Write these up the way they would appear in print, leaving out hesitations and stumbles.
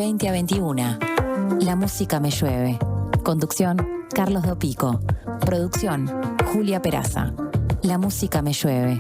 20 a 21. La música me llueve. Conducción, Carlos Dopico. Producción, Julia Peraza. La música me llueve.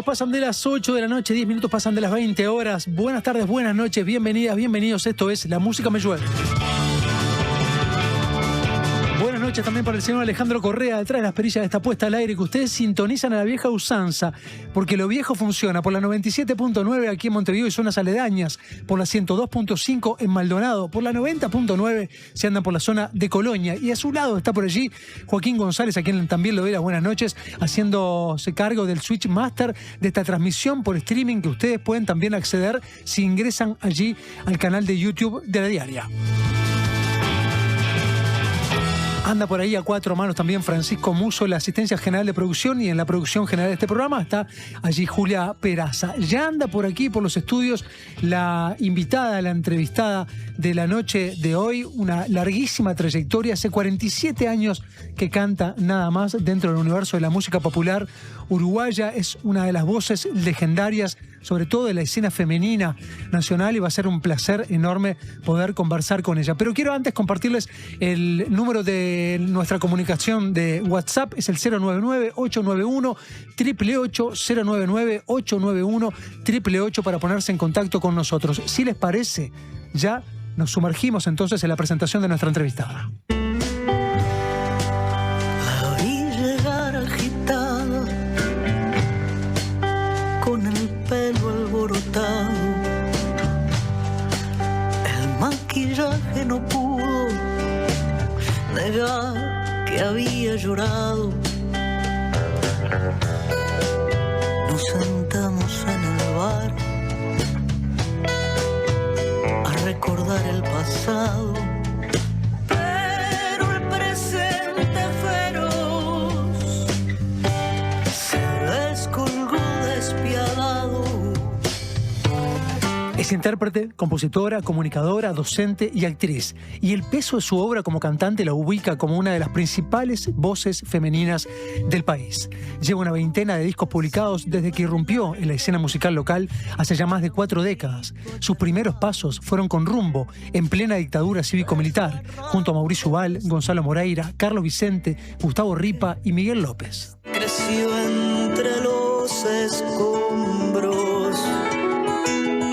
Pasan de las 8 de la noche, 10 minutos pasan de las 20 horas. Buenas tardes, buenas noches, bienvenidas, bienvenidos. Esto es La Música Me Llueve. Buenas noches también para el señor Alejandro Correa, detrás de las perillas de esta puesta al aire, que ustedes sintonizan a la vieja usanza, porque lo viejo funciona por la 97.9 aquí en Montevideo y zonas aledañas, por la 102.5 en Maldonado, por la 90.9 si andan por la zona de Colonia. Y a su lado está por allí Joaquín González, a quien también le doy las buenas noches, haciéndose cargo del Switch Master de esta transmisión por streaming, que ustedes pueden también acceder si ingresan allí al canal de YouTube de La Diaria. Anda por ahí a cuatro manos también Francisco Muso, la asistencia general de producción, y en la producción general de este programa está allí Julia Peraza. Ya anda por aquí, por los estudios, la invitada, la entrevistada de la noche de hoy, una larguísima trayectoria, hace 47 años que canta nada más dentro del universo de la música popular uruguaya, es una de las voces legendarias, sobre todo de la escena femenina nacional, y va a ser un placer enorme poder conversar con ella. Pero quiero antes compartirles el número de nuestra comunicación de WhatsApp, es el 099-891-888, 099-891-888 para ponerse en contacto con nosotros. Si les parece, ya nos sumergimos entonces en la presentación de nuestra entrevistada. La vi llegar agitada, con el pelo alborotado, el maquillaje no pudo negar que había llorado. Nos sentamos en el bar a recordar el pasado, pero el presente feroz se descolgó despiadado. Es intérprete, compositora, comunicadora, docente y actriz. Y el peso de su obra como cantante la ubica como una de las principales voces femeninas del país. Lleva una veintena de discos publicados desde que irrumpió en la escena musical local hace ya más de 4 décadas. Sus primeros pasos fueron con Rumbo, en plena dictadura cívico-militar, junto a Mauricio Ubal, Gonzalo Moreira, Carlos Vicente, Gustavo Ripa y Miguel López. Creció entre los escombros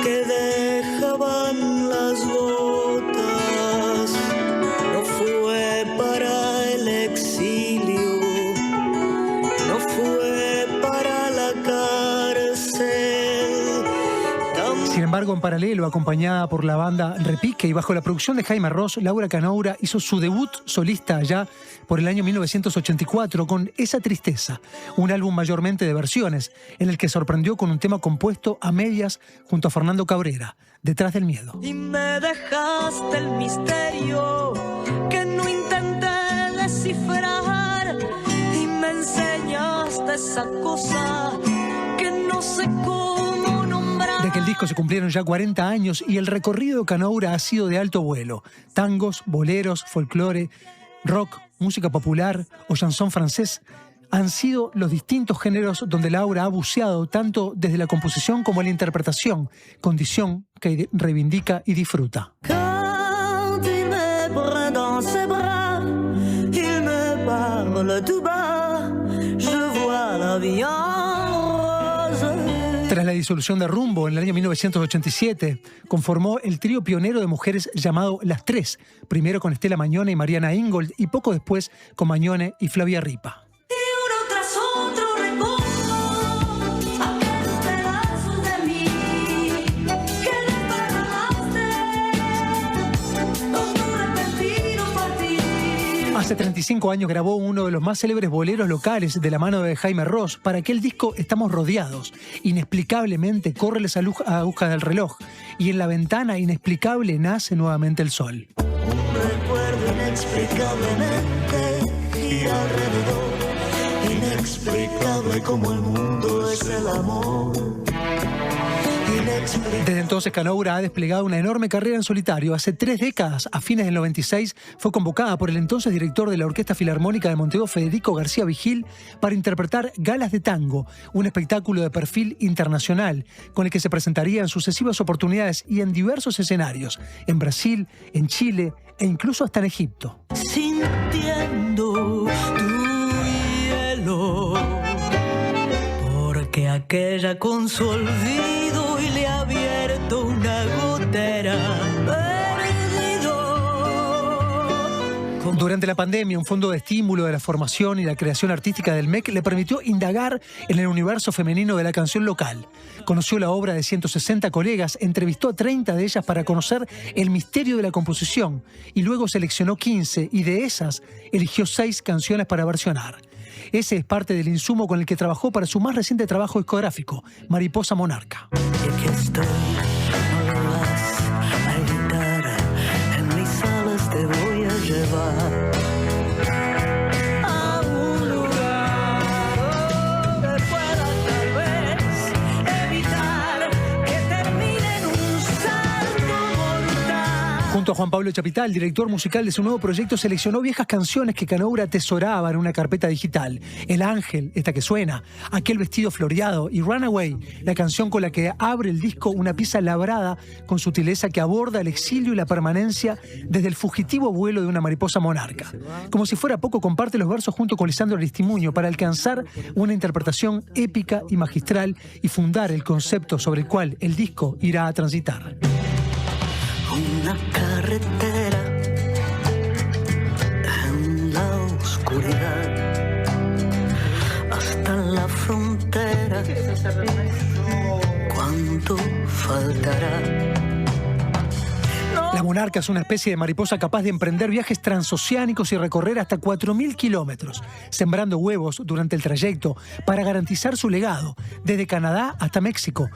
que dejaban las botas. No fue para el exilio, no fue para la cárcel. Sin embargo, en paralelo, acompañada por la banda Repique y bajo la producción de Jaime Ross, Laura Canoura hizo su debut solista allá por el año 1984 con Esa Tristeza, un álbum mayormente de versiones, en el que sorprendió con un tema compuesto a medias junto a Fernando Cabrera, Detrás del Miedo. Y me dejaste el misterio que no intenté descifrar, y me enseñaste esa cosa que no sé cómo nombrar. De aquel disco se cumplieron ya 40 años y el recorrido de Canoura ha sido de alto vuelo. Tangos, boleros, folclore, rock, música popular o chanson francés han sido los distintos géneros donde Laura ha buceado tanto desde la composición como la interpretación, condición que reivindica y disfruta. Quand il me prend dans ses bras, il me parle tout bas, je vois la vie en rose. Tras la disolución de Rumbo en el año 1987, conformó el trío pionero de mujeres llamado Las Tres, primero con Estela Mañone y Mariana Ingold y poco después con Mañone y Flavia Ripa. Y uno tras otro recojo aquellos pedazos de mí que desparramaste con tu repentino partir. Hace 35 años grabó uno de los más célebres boleros locales de la mano de Jaime Ross. Para aquel disco Estamos rodeados. Inexplicablemente corre las agujas del reloj y en la ventana inexplicable nace nuevamente el sol. Un recuerdo inexplicablemente gira alrededor, inexplicable como el mundo es el amor. Desde entonces Canoura ha desplegado una enorme carrera en solitario. Hace 3 décadas, a fines del 96, fue convocada por el entonces director de la Orquesta Filarmónica de Montevideo, Federico García Vigil, para interpretar Galas de Tango, un espectáculo de perfil internacional, con el que se presentaría en sucesivas oportunidades y en diversos escenarios, en Brasil, en Chile e incluso hasta en Egipto. Sintiendo tu hielo, porque aquella con su olvido y le ha abierto una gotera perdido. Durante la pandemia, un fondo de estímulo de la formación y la creación artística del MEC le permitió indagar en el universo femenino de la canción local. Conoció la obra de 160 colegas, entrevistó a 30 de ellas para conocer el misterio de la composición y luego seleccionó 15 y de esas eligió 6 canciones para versionar. Ese es parte del insumo con el que trabajó para su más reciente trabajo discográfico, Mariposa Monarca. Y aquí estoy, no lo vas a evitar, en mis alas te voy a llevar a un lugar donde pueda tal vez evitar que termine en un salto mortal. Junto a Juan Pablo Chapital, director musical de su nuevo proyecto, seleccionó viejas canciones que Canoura atesoraba en una carpeta digital. El Ángel, esta que suena, Aquel vestido floreado y Runaway, la canción con la que abre el disco, una pieza labrada con sutileza que aborda el exilio y la permanencia desde el fugitivo vuelo de una mariposa monarca. Como si fuera poco, comparte los versos junto con Lisandro Aristimuño para alcanzar una interpretación épica y magistral y fundar el concepto sobre el cual el disco irá a transitar. Una carretera en la oscuridad hasta la frontera. ¿Cuánto faltará? La Monarca es una especie de mariposa capaz de emprender viajes transoceánicos y recorrer hasta 4.000 kilómetros, sembrando huevos durante el trayecto para garantizar su legado, desde Canadá hasta México,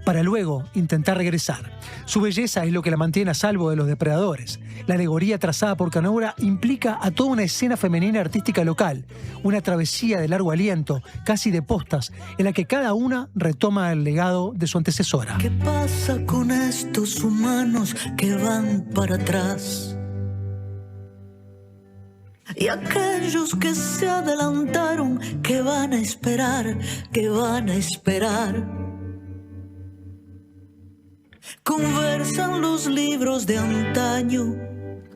para luego intentar regresar. Su belleza es lo que la mantiene a salvo de los depredadores. La alegoría trazada por Canoura implica a toda una escena femenina artística local, una travesía de largo aliento, casi de postas, en la que cada una retoma el legado de su antecesora. ¿Qué pasa con estos humanos que van para atrás? Y aquellos que se adelantaron, que van a esperar, que van a esperar. Conversan los libros de antaño,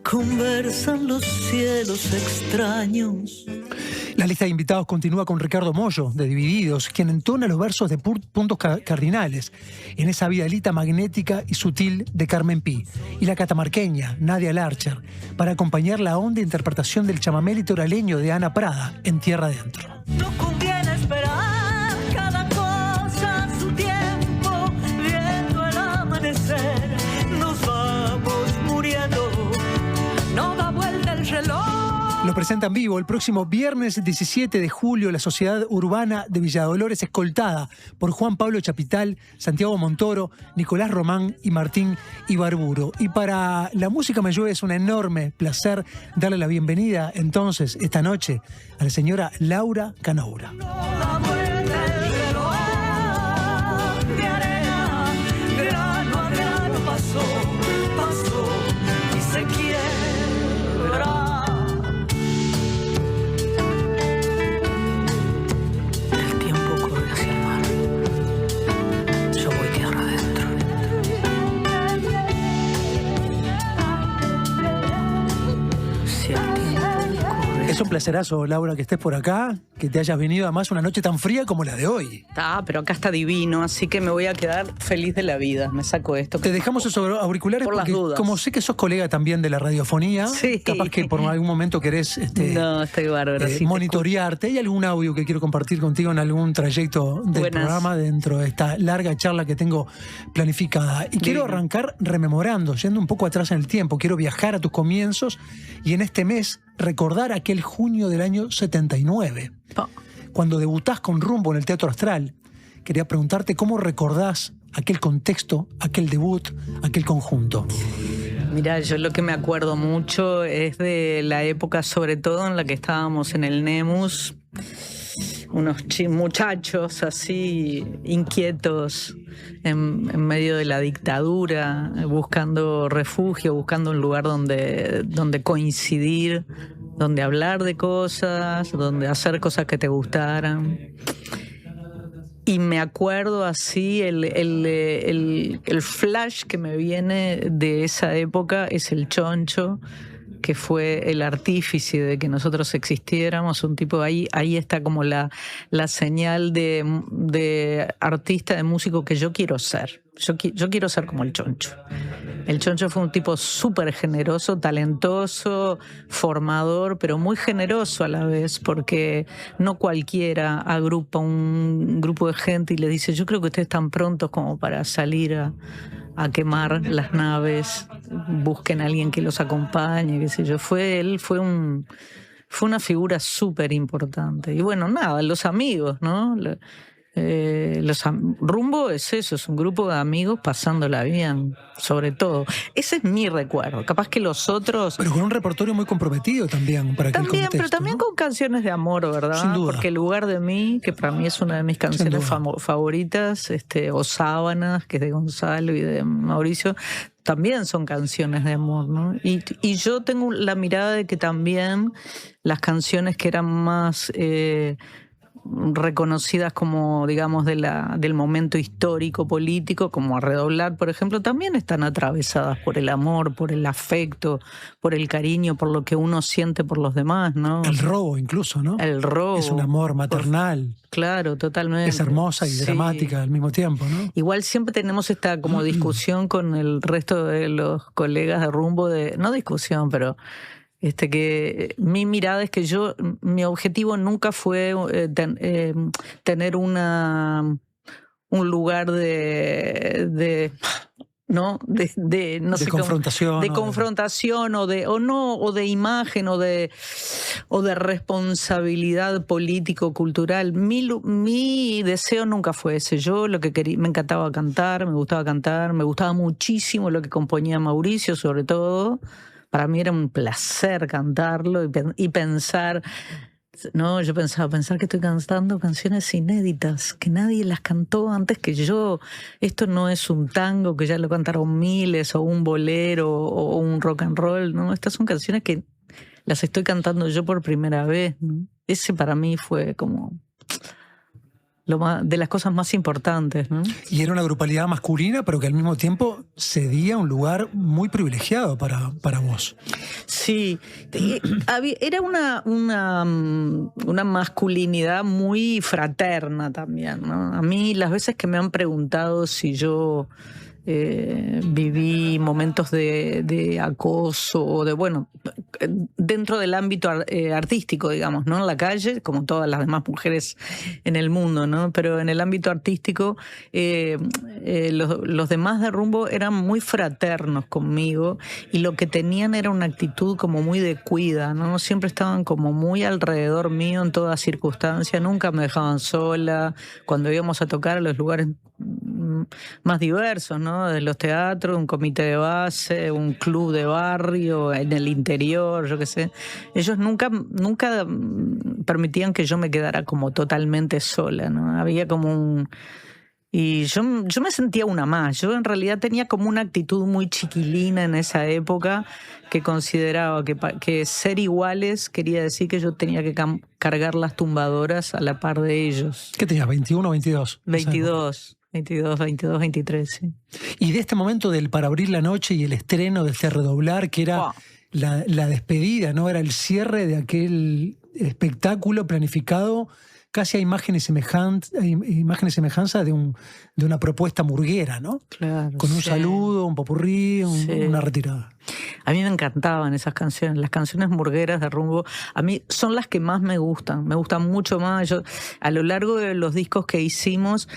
conversan los cielos extraños. La lista de invitados continúa con Ricardo Mollo, de Divididos, quien entona los versos de puntos cardinales en esa vidalita magnética y sutil de Carmen Pi, y la catamarqueña, Nadia Larcher, para acompañar la honda interpretación del chamamé litoraleño de Ana Prada, En Tierra Adentro. No conviene esperar cada cosa a su tiempo, viendo el amanecer, nos vamos muriendo, no da vuelta el reloj. Lo presenta en vivo el próximo viernes 17 de julio la Sociedad Urbana de Villadolores, escoltada por Juan Pablo Chapital, Santiago Montoro, Nicolás Román y Martín Ibarburo. Y para La Música Me Llueve es un enorme placer darle la bienvenida entonces esta noche a la señora Laura Canoura. No da vuelta el reloj de arena, grano a grano pasó, pasó y se quiebra. Es un placerazo, Laura, que estés por acá, que te hayas venido además una noche tan fría como la de hoy. Pero acá está divino, así que me voy a quedar feliz de la vida. Me saco esto. Te dejamos esos auriculares por las porque dudas. Como sé que sos colega también de la radiofonía, Sí. capaz que por algún momento querés No, estoy bárbaro. Sí, monitorearte. ¿Hay algún audio que quiero compartir contigo en algún trayecto del Buenas. programa dentro de esta larga charla que tengo planificada? Y quiero arrancar rememorando, yendo un poco atrás en el tiempo. Quiero viajar a tus comienzos y en este mes recordar aquel junio del año 79, cuando debutás con Rumbo en el Teatro Astral. Quería preguntarte cómo recordás aquel contexto, aquel debut, aquel conjunto. Mirá, yo lo que me acuerdo mucho es de la época, sobre todo en la que estábamos en el Nemus, unos muchachos así inquietos en medio de la dictadura, buscando refugio, buscando un lugar donde coincidir, donde hablar de cosas, donde hacer cosas que te gustaran. Y me acuerdo así, el flash que me viene de esa época es el Choncho, que fue el artífice de que nosotros existiéramos, un tipo ahí está como la señal de artista, de músico que yo quiero ser. Yo quiero ser como el Choncho. El Choncho fue un tipo súper generoso, talentoso, formador, pero muy generoso a la vez, porque no cualquiera agrupa un grupo de gente y le dice: yo creo que ustedes están prontos como para salir a quemar las naves, busquen a alguien que los acompañe, qué sé yo. Fue una figura súper importante. Y bueno, nada, los amigos, ¿no? Rumbo es eso, es un grupo de amigos pasándola bien, sobre todo. Ese es mi recuerdo. Capaz que los otros... Pero con un repertorio muy comprometido también para aquel contexto, pero también, ¿no? Con canciones de amor, ¿verdad? Sin duda. Porque El lugar de mí, que para mí es una de mis canciones favoritas, o Sábanas, que es de Gonzalo y de Mauricio, también son canciones de amor, ¿no? Y yo tengo la mirada de que también las canciones que eran más... reconocidas como, digamos, del momento histórico, político, como A Redoblar, por ejemplo, también están atravesadas por el amor, por el afecto, por el cariño, por lo que uno siente por los demás, ¿no? El robo incluso, ¿no? El robo. Es un amor maternal. Claro, totalmente. Es hermosa y dramática al mismo tiempo, ¿no? Igual siempre tenemos esta como discusión con el resto de los colegas de Rumbo, no discusión, pero... que mi mirada es que mi objetivo nunca fue tener un lugar de confrontación, de confrontación o de imagen o de responsabilidad político-cultural. Mi deseo nunca fue ese. Yo lo que quería, me encantaba cantar, me gustaba muchísimo lo que componía Mauricio, sobre todo. Para mí era un placer cantarlo y pensar, no, yo pensar que estoy cantando canciones inéditas, que nadie las cantó antes que yo. Esto no es un tango que ya lo cantaron miles, o un bolero, o un rock and roll, ¿no? Estas son canciones que las estoy cantando yo por primera vez, ¿no? Ese para mí fue como... de las cosas más importantes, ¿no? Y era una grupalidad masculina, pero que al mismo tiempo cedía un lugar muy privilegiado para vos. Sí, era una masculinidad muy fraterna también, ¿no? A mí las veces que me han preguntado si yo viví momentos de acoso o dentro del ámbito artístico, digamos, ¿no? En la calle, como todas las demás mujeres en el mundo, ¿no? Pero en el ámbito artístico, los demás de Rumbo eran muy fraternos conmigo y lo que tenían era una actitud como muy de cuida, ¿no? Siempre estaban como muy alrededor mío en toda circunstancia, nunca me dejaban sola. Cuando íbamos a tocar a los lugares más diversos, ¿no? De los teatros, un comité de base, un club de barrio, en el interior, yo qué sé. Ellos nunca permitían que yo me quedara como totalmente sola, ¿no? Había como y yo me sentía una más. Yo en realidad tenía como una actitud muy chiquilina en esa época, que consideraba que ser iguales quería decir que yo tenía que cargar las tumbadoras a la par de ellos. ¿Qué tenías, 21 o 22? 22, 23, sí. Y de este momento del Para abrir la noche y el estreno de este Redoblar, que era la despedida, ¿no? Era el cierre de aquel espectáculo planificado casi a imagen y semejanza de una propuesta murguera, ¿no? Claro, con un sí. saludo, un popurrí, Sí. una retirada. A mí me encantaban esas canciones, las canciones murgueras de Rumbo. A mí son las que más me gustan mucho más. Yo, a lo largo de los discos que hicimos,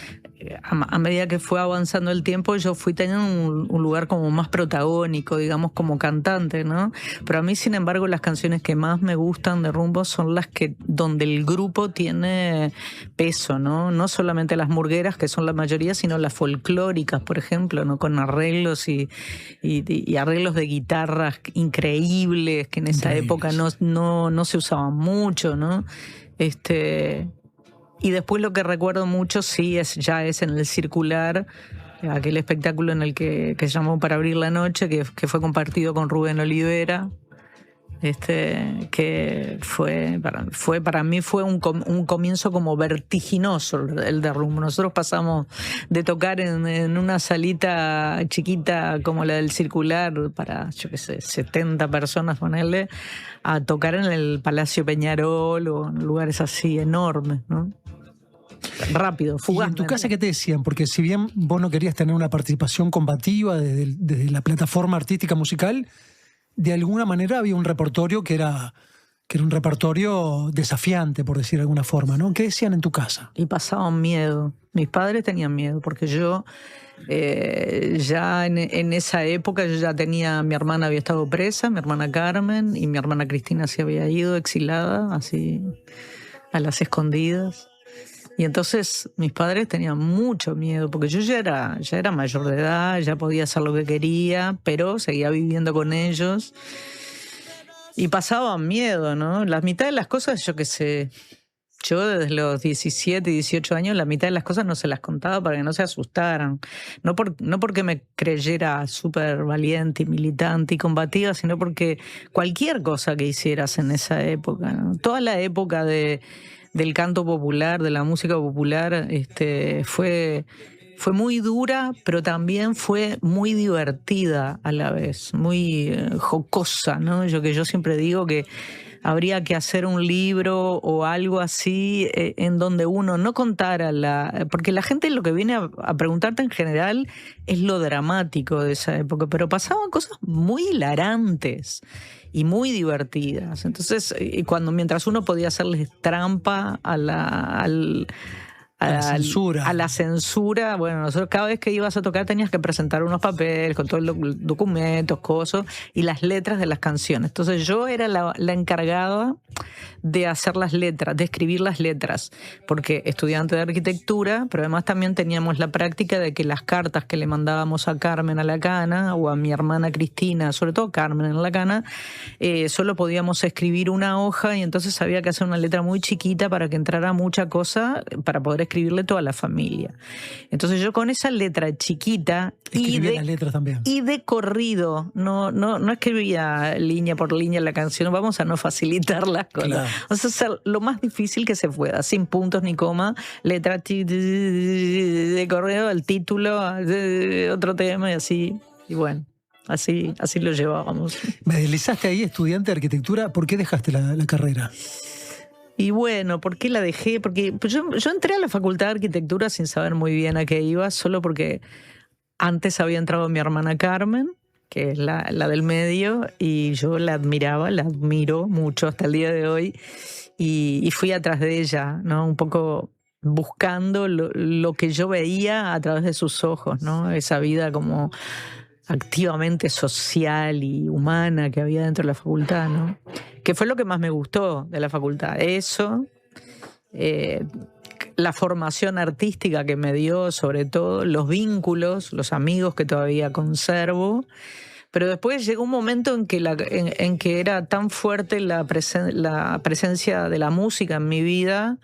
a medida que fue avanzando el tiempo, yo fui teniendo un lugar como más protagónico, digamos, como cantante, ¿no? Pero a mí, sin embargo, las canciones que más me gustan de Rumbo son las que donde el grupo tiene peso, ¿no? No solamente las murgueras, que son la mayoría, sino las folclóricas, por ejemplo, ¿no? Con arreglos y arreglos de guitarras increíbles, que en esa época no se usaban mucho, ¿no? Y después lo que recuerdo mucho ya es en el Circular, aquel espectáculo en el que se llamó Para abrir la noche, que fue compartido con Rubén Olivera, que para mí fue un comienzo como vertiginoso el de Rumbo. Nosotros pasamos de tocar en una salita chiquita como la del Circular para, yo qué sé, 70 personas, ponerle, a tocar en el Palacio Peñarol o en lugares así enormes, ¿no? Rápido, fugaz. ¿Y en tu casa qué te decían? Porque si bien vos no querías tener una participación combativa desde la plataforma artística musical, de alguna manera había un repertorio que era un repertorio desafiante, por decir de alguna forma, ¿no? ¿Qué decían en tu casa? Y pasaban miedo. Mis padres tenían miedo, porque yo ya en esa época yo ya tenía, mi hermana había estado presa, mi hermana Carmen, y mi hermana Cristina se había ido exilada, así a las escondidas. Y entonces mis padres tenían mucho miedo, porque yo ya era mayor de edad, ya podía hacer lo que quería, pero seguía viviendo con ellos. Y pasaban miedo, ¿no? La mitad de las cosas, yo qué sé, yo desde los 17, 18 años, la mitad de las cosas no se las contaba para que no se asustaran. No porque me creyera súper valiente y militante y combativa, sino porque cualquier cosa que hicieras en esa época, ¿no? Toda la época del canto popular, de la música popular, fue muy dura, pero también fue muy divertida a la vez, muy jocosa, ¿no? Yo siempre digo que habría que hacer un libro o algo así en donde uno no contara porque la gente lo que viene a preguntarte en general es lo dramático de esa época, pero pasaban cosas muy hilarantes y muy divertidas. Entonces, mientras uno podía hacerles trampa a la censura, bueno, nosotros cada vez que ibas a tocar tenías que presentar unos papeles con todos los documentos, cosas, y las letras de las canciones. Entonces yo era la encargada de hacer las letras, de escribir las letras, porque estudiante de arquitectura, pero además también teníamos la práctica de que las cartas que le mandábamos a Carmen a la Cana, o a mi hermana Cristina, sobre todo Carmen en la Cana, solo podíamos escribir una hoja, y entonces había que hacer una letra muy chiquita para que entrara mucha cosa, para poder escribirle toda la familia. Entonces yo con esa letra chiquita y de corrido, no escribía línea por línea la canción, vamos a no facilitar las cosas. Claro. Vamos a hacer lo más difícil que se pueda, sin puntos ni coma, letra de corrido, el título, otro tema y así. Y bueno, así lo llevábamos. Me deslizaste ahí, estudiante de arquitectura. ¿Por qué dejaste la carrera? Y bueno, ¿por qué la dejé? Porque yo entré a la Facultad de Arquitectura sin saber muy bien a qué iba, solo porque antes había entrado mi hermana Carmen, que es la del medio, y yo la admiro mucho hasta el día de hoy, y fui atrás de ella, ¿no? Un poco buscando lo que yo veía a través de sus ojos, ¿no? Esa vida como activamente social y humana que había dentro de la facultad, ¿no? Que fue lo que más me gustó de la facultad. Eso, la formación artística que me dio, sobre todo, los vínculos, los amigos que todavía conservo. Pero después llegó un momento en que era tan fuerte la presencia de la música en mi vida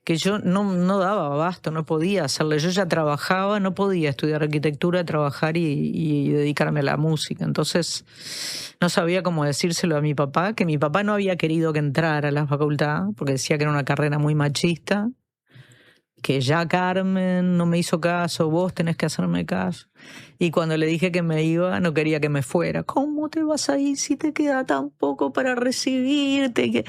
que yo no daba abasto, no podía hacerlo. Yo ya trabajaba, no podía estudiar arquitectura, trabajar y dedicarme a la música. Entonces no sabía cómo decírselo a mi papá, que mi papá no había querido que entrara a la facultad, porque decía que era una carrera muy machista. que ya Carmen no me hizo caso, vos tenés que hacerme caso. Y cuando le dije que me iba, no quería que me fuera. ¿Cómo te vas a ir si te queda tan poco para recibirte?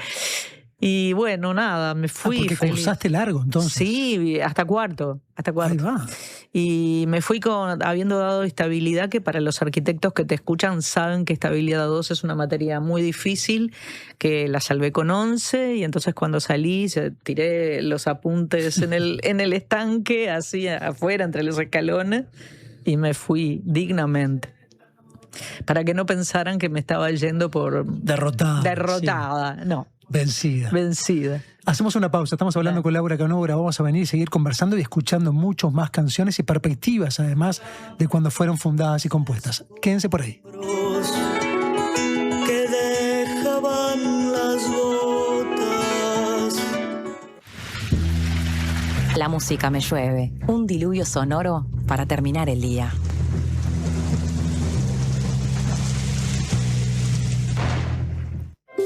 Y bueno, nada, me fui. Porque feliz. cursaste largo, entonces. Sí, hasta cuarto. Ahí va. Y me fui habiendo dado estabilidad, que para los arquitectos que te escuchan saben que estabilidad 2 es una materia muy difícil, que la salvé con 11, y entonces cuando salí tiré los apuntes en el estanque, así afuera, entre los escalones, y me fui dignamente. Para que no pensaran que me estaba yendo por... Derrotada, sí. No. Vencida. Hacemos una pausa, estamos hablando con Laura Canobra, vamos a venir y seguir conversando y escuchando muchas más canciones y perspectivas, además de cuando fueron fundadas y compuestas. Quédense por ahí. Que dejaban las gotas. La música me llueve, un diluvio sonoro para terminar el día.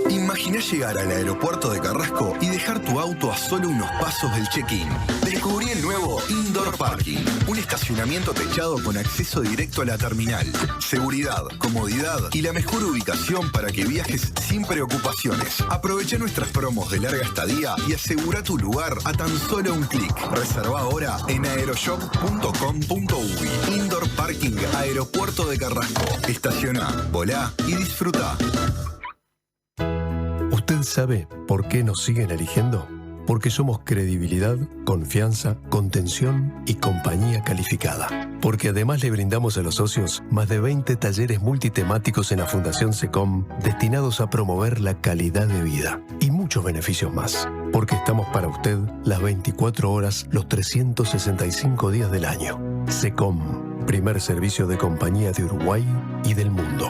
Imaginá llegar al aeropuerto de Carrasco y dejar tu auto a solo unos pasos del check-in. Descubrí el nuevo Indoor Parking, un estacionamiento techado con acceso directo a la terminal. Seguridad, comodidad y la mejor ubicación para que viajes sin preocupaciones. Aprovecha nuestras promos de larga estadía y asegura tu lugar a tan solo un clic. Reserva ahora en aeroshop.com.uy. Indoor Parking Aeropuerto de Carrasco. Estaciona, volá y disfruta. ¿Usted sabe por qué nos siguen eligiendo? Porque somos credibilidad, confianza, contención y compañía calificada. Porque además le brindamos a los socios más de 20 talleres multitemáticos en la Fundación SECOM destinados a promover la calidad de vida y muchos beneficios más. Porque estamos para usted las 24 horas, los 365 días del año. SECOM, primer servicio de compañía de Uruguay y del mundo.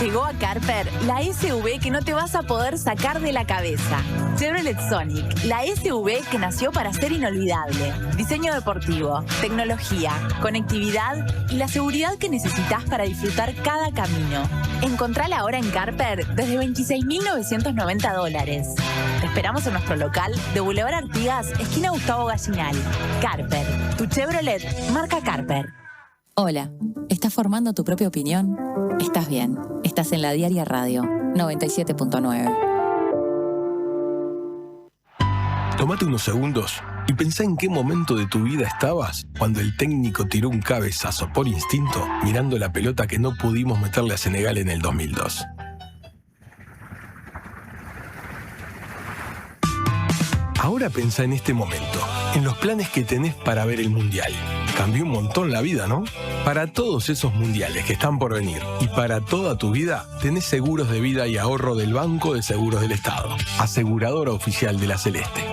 Llegó a Carper la SUV que no te vas a poder sacar de la cabeza. Chevrolet Sonic, la SUV que nació para ser inolvidable. Diseño deportivo, tecnología, conectividad y la seguridad que necesitas para disfrutar cada camino. Encontrala ahora en Carper desde $26.990. Te esperamos en nuestro local de Boulevard Artigas, esquina Gustavo Gallinal. Carper, tu Chevrolet, marca Carper. Hola, ¿estás formando tu propia opinión? Estás bien, estás en La Diaria Radio 97.9. Tómate unos segundos y pensá en qué momento de tu vida estabas cuando el técnico tiró un cabezazo por instinto mirando la pelota que no pudimos meterle a Senegal en el 2002. Ahora pensá en este momento, en los planes que tenés para ver el Mundial. Cambió un montón la vida, ¿no? Para todos esos mundiales que están por venir y para toda tu vida, tenés seguros de vida y ahorro del Banco de Seguros del Estado, aseguradora oficial de la Celeste.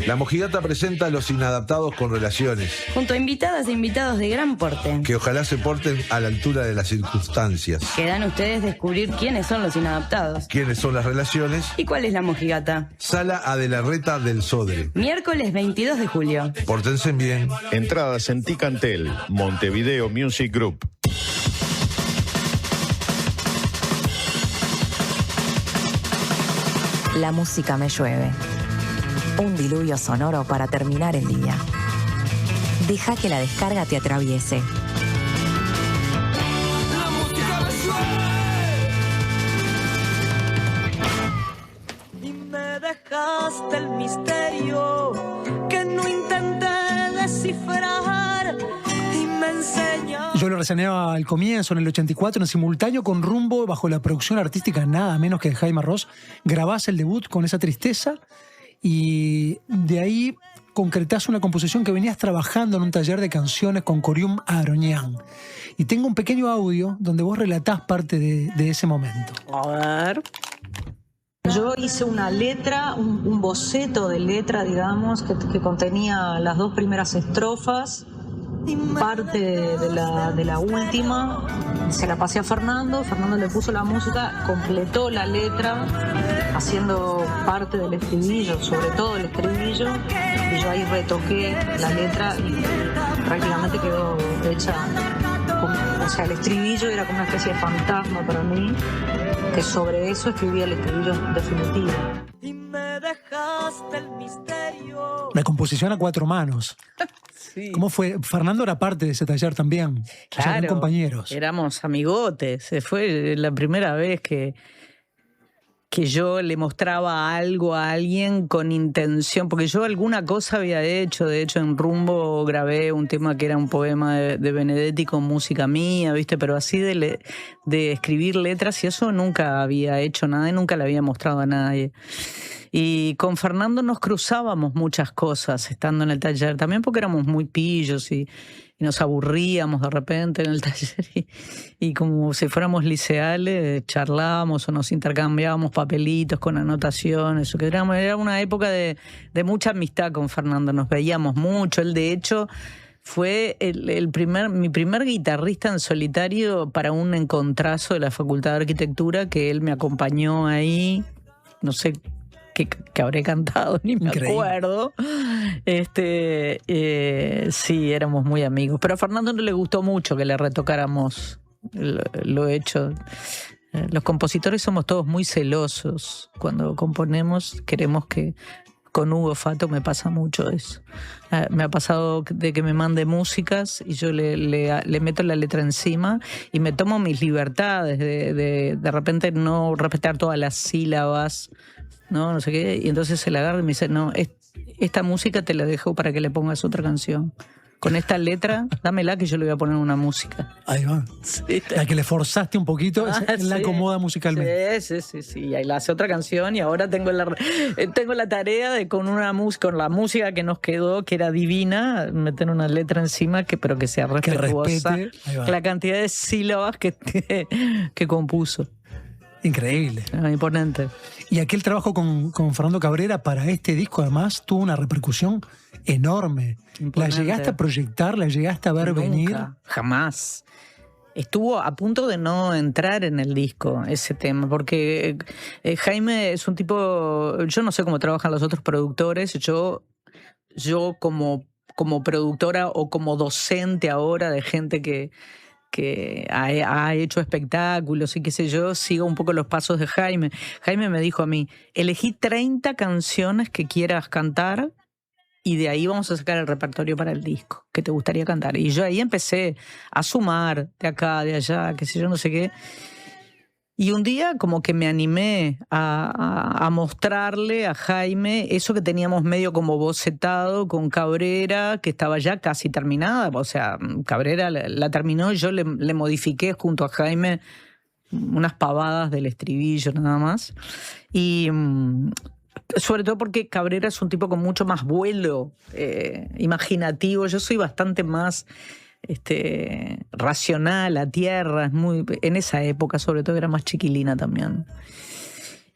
La Mojigata presenta a Los Inadaptados con Relaciones, junto a invitadas e invitados de gran porte, que ojalá se porten a la altura de las circunstancias. Quedan ustedes descubrir quiénes son los inadaptados, quiénes son las relaciones y cuál es la Mojigata. Sala Adelarreta del Sodre, miércoles 22 de julio. Pórtense bien. Entradas en Ticantel, Montevideo Music Group. La música me llueve. Un diluvio sonoro para terminar el día. Deja que la descarga te atraviese. La música me llueve. Y me dejaste el misterio que no intenté descifrar y me enseñaste. Yo lo reseñaba al comienzo, en el 84, en simultáneo con Rumbo, bajo la producción artística nada menos que de Jaime Ross. Grabás el debut con esa tristeza y de ahí concretás una composición que venías trabajando en un taller de canciones con Corium Aroñán. Y tengo un pequeño audio donde vos relatás parte de ese momento. A ver. Yo hice una letra, un boceto de letra, digamos, que contenía las dos primeras estrofas, parte de la última, se la pasé a Fernando le puso la música, completó la letra, haciendo parte del estribillo, sobre todo el estribillo, y yo ahí retoqué la letra y prácticamente quedó hecha, o sea, el estribillo era como una especie de fantasma para mí, que sobre eso escribí el estribillo definitivo. dejaste el misterio. La composición a 4 manos. Sí. ¿Cómo fue? Fernando era parte de ese taller también. O sea, eran compañeros. Éramos amigotes. Fue la primera vez que yo le mostraba algo a alguien con intención, porque yo alguna cosa había hecho. De hecho, en Rumbo grabé un tema que era un poema de Benedetti con música mía, ¿viste? Pero así de escribir letras, y eso nunca había hecho nada y nunca le había mostrado a nadie. Y con Fernando nos cruzábamos muchas cosas estando en el taller, también porque éramos muy pillos y nos aburríamos de repente en el taller y como si fuéramos liceales charlábamos o nos intercambiábamos papelitos con anotaciones. O que era una época de mucha amistad con Fernando, nos veíamos mucho. Él de hecho fue mi primer guitarrista en solitario para un encontrazo de la Facultad de Arquitectura, que él me acompañó ahí, no sé que habré cantado, ni me acuerdo. Sí, éramos muy amigos. Pero a Fernando no le gustó mucho que le retocáramos lo hecho. Los compositores somos todos muy celosos. Cuando componemos queremos que... Con Hugo Fato me pasa mucho eso. Me ha pasado de que me mande músicas y yo le meto la letra encima y me tomo mis libertades de repente no respetar todas las sílabas, no sé qué, y entonces se la agarra y me dice, no, esta música te la dejo para que le pongas otra canción. Con esta letra, dámela que yo le voy a poner una música. Ahí va. Sí. La que le forzaste un poquito, la acomoda musicalmente. Sí. Y ahí la hace otra canción y ahora tengo la tarea de con la música que nos quedó, que era divina, meter una letra encima, pero que sea respetuosa. La cantidad de sílabas que compuso. Increíble. Imponente. Y aquel trabajo con Fernando Cabrera para este disco además tuvo una repercusión enorme. Imponente. ¿La llegaste a proyectar? ¿La llegaste a ver venir? Jamás. Estuvo a punto de no entrar en el disco ese tema, porque Jaime es un tipo... Yo no sé cómo trabajan los otros productores. Yo como productora o como docente ahora de gente que ha hecho espectáculos y qué sé yo, sigo un poco los pasos de Jaime. Jaime me dijo a mí, elegí 30 canciones que quieras cantar y de ahí vamos a sacar el repertorio para el disco que te gustaría cantar. Y yo ahí empecé a sumar de acá, de allá, qué sé yo, no sé qué. Y un día como que me animé a mostrarle a Jaime eso que teníamos medio como bocetado con Cabrera, que estaba ya casi terminada. O sea, Cabrera la terminó y yo le modifiqué junto a Jaime unas pavadas del estribillo nada más. Y sobre todo porque Cabrera es un tipo con mucho más vuelo imaginativo. Yo soy bastante más... racional, a tierra, en esa época sobre todo era más chiquilina también.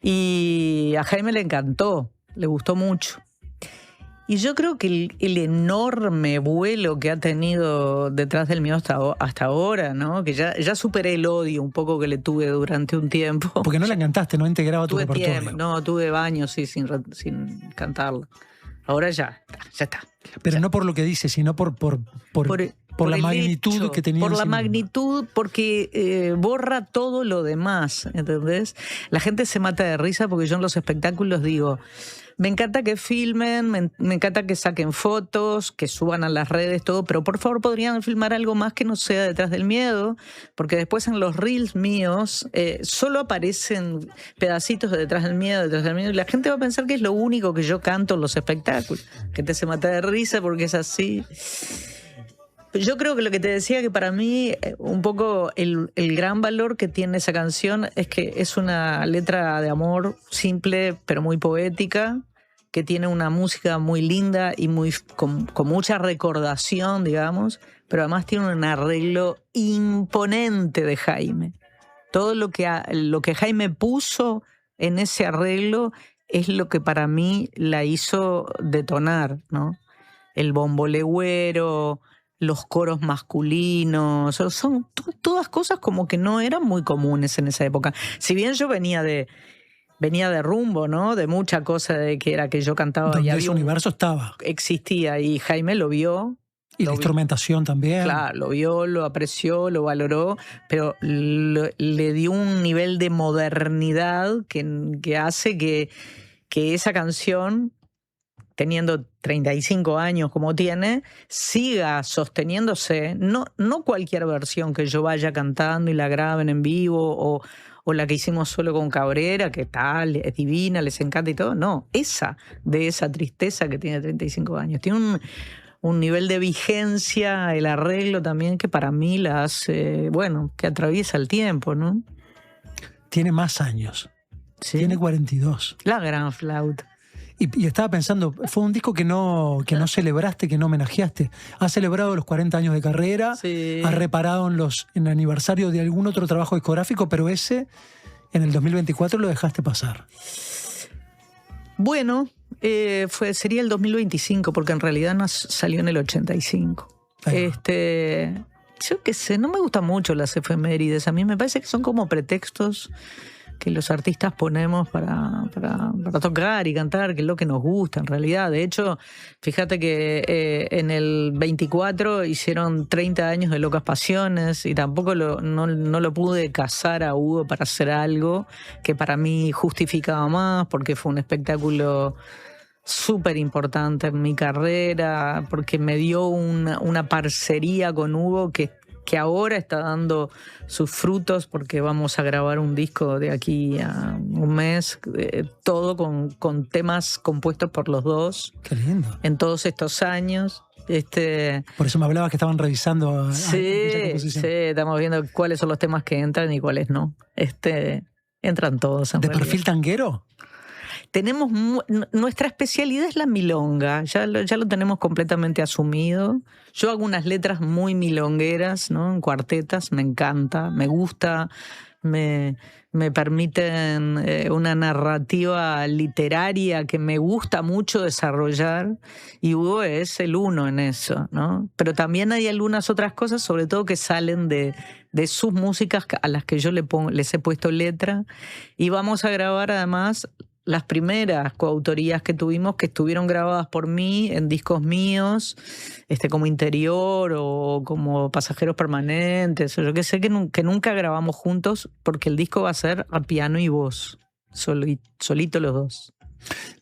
Y a Jaime le encantó, le gustó mucho. Y yo creo que el enorme vuelo que ha tenido detrás del mío hasta ahora, ¿no? Que ya superé el odio un poco que le tuve durante un tiempo. Porque no la cantaste, no integraba tu repertorio. No, tuve años sin cantarla. Ahora ya está. Pero no por lo que dice, sino por la magnitud hecho, que tenía. Por la magnitud, porque borra todo lo demás, ¿entendés? La gente se mata de risa porque yo en los espectáculos digo, me encanta que filmen, me encanta que saquen fotos, que suban a las redes, todo, pero por favor podrían filmar algo más que no sea Detrás del Miedo, porque después en los reels míos solo aparecen pedacitos de Detrás del Miedo, y la gente va a pensar que es lo único que yo canto en los espectáculos. La gente se mata de risa porque es así. Yo creo que lo que te decía, que para mí un poco el gran valor que tiene esa canción es que es una letra de amor simple pero muy poética, que tiene una música muy linda y con mucha recordación, digamos, pero además tiene un arreglo imponente de Jaime. Todo lo que Jaime puso en ese arreglo es lo que para mí la hizo detonar, ¿no? El bombo legüero, los coros masculinos, son todas cosas como que no eran muy comunes en esa época. Si bien yo venía de Rumbo, ¿no? De mucha cosa de que era que yo cantaba. Donde ese universo estaba. Existía y Jaime lo vio. Y la instrumentación también. Claro, lo vio, lo apreció, lo valoró, pero le dio un nivel de modernidad que hace que que esa canción, teniendo 35 años como tiene, siga sosteniéndose. No cualquier versión que yo vaya cantando y la graben en vivo, o la que hicimos solo con Cabrera, que tal, es divina, les encanta y todo. No, esa tristeza que tiene 35 años. Tiene un nivel de vigencia, el arreglo también, que para mí la hace, que atraviesa el tiempo, ¿no? Tiene más años. ¿Sí? Tiene 42. La Gran Flauta. Y estaba pensando, fue un disco que no celebraste, que no homenajeaste. Has celebrado los 40 años de carrera, sí. Has reparado en el aniversario de algún otro trabajo discográfico, pero ese, en el 2024, lo dejaste pasar. Bueno, sería el 2025, porque en realidad salió en el 85. Yo qué sé, no me gustan mucho las efemérides. A mí me parece que son como pretextos que los artistas ponemos para tocar y cantar, que es lo que nos gusta en realidad. De hecho, fíjate que en el 24 hicieron 30 años de Locas Pasiones y tampoco no lo pude casar a Hugo para hacer algo que para mí justificaba más, porque fue un espectáculo súper importante en mi carrera, porque me dio una parcería con Hugo que ahora está dando sus frutos, porque vamos a grabar un disco de aquí a un mes, todo con temas compuestos por los dos. Qué lindo. En todos estos años. Por eso me hablabas que estaban revisando. Sí, estamos viendo cuáles son los temas que entran y cuáles no. Entran todos. ¿De perfil tanguero? Tenemos nuestra especialidad es la milonga, ya lo tenemos completamente asumido. Yo hago unas letras muy milongueras, ¿no? En cuartetas, me encanta, me gusta, me permiten una narrativa literaria que me gusta mucho desarrollar, y Hugo es el uno en eso, ¿no? Pero también hay algunas otras cosas, sobre todo que salen de sus músicas a las que yo les he puesto letra, y vamos a grabar además las primeras coautorías que tuvimos, que estuvieron grabadas por mí en discos míos, como Interior o como Pasajeros Permanentes, o yo qué sé, que nunca grabamos juntos, porque el disco va a ser a piano y voz, solito los dos.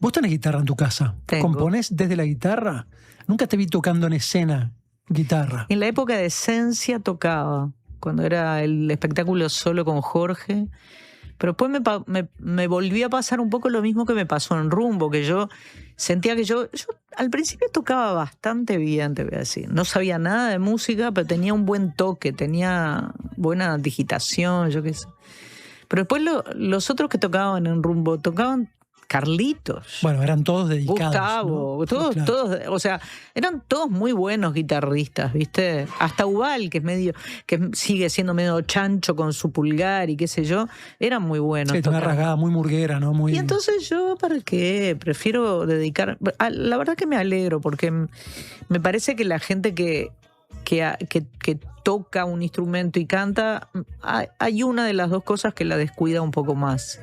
¿Vos tenés guitarra en tu casa? Tengo. ¿Componés desde la guitarra? Nunca te vi tocando en escena guitarra. En la época de Esencia tocaba, cuando era el espectáculo solo con Jorge. Pero después me volvió a pasar un poco lo mismo que me pasó en Rumbo, que yo sentía que yo al principio tocaba bastante bien, te voy a decir. No sabía nada de música, pero tenía un buen toque, tenía buena digitación, yo qué sé. Pero después los otros que tocaban en Rumbo tocaban Carlitos. Bueno, eran todos dedicados. Gustavo, ¿no? todos, o sea, eran todos muy buenos guitarristas, ¿viste? Hasta Ubal, que sigue siendo medio chancho con su pulgar y qué sé yo, eran muy buenos. Sí, una rasgada muy murguera, ¿no? Y entonces yo, ¿para qué? Prefiero dedicar... La verdad que me alegro, porque me parece que la gente que toca un instrumento y canta, hay una de las dos cosas que la descuida un poco más.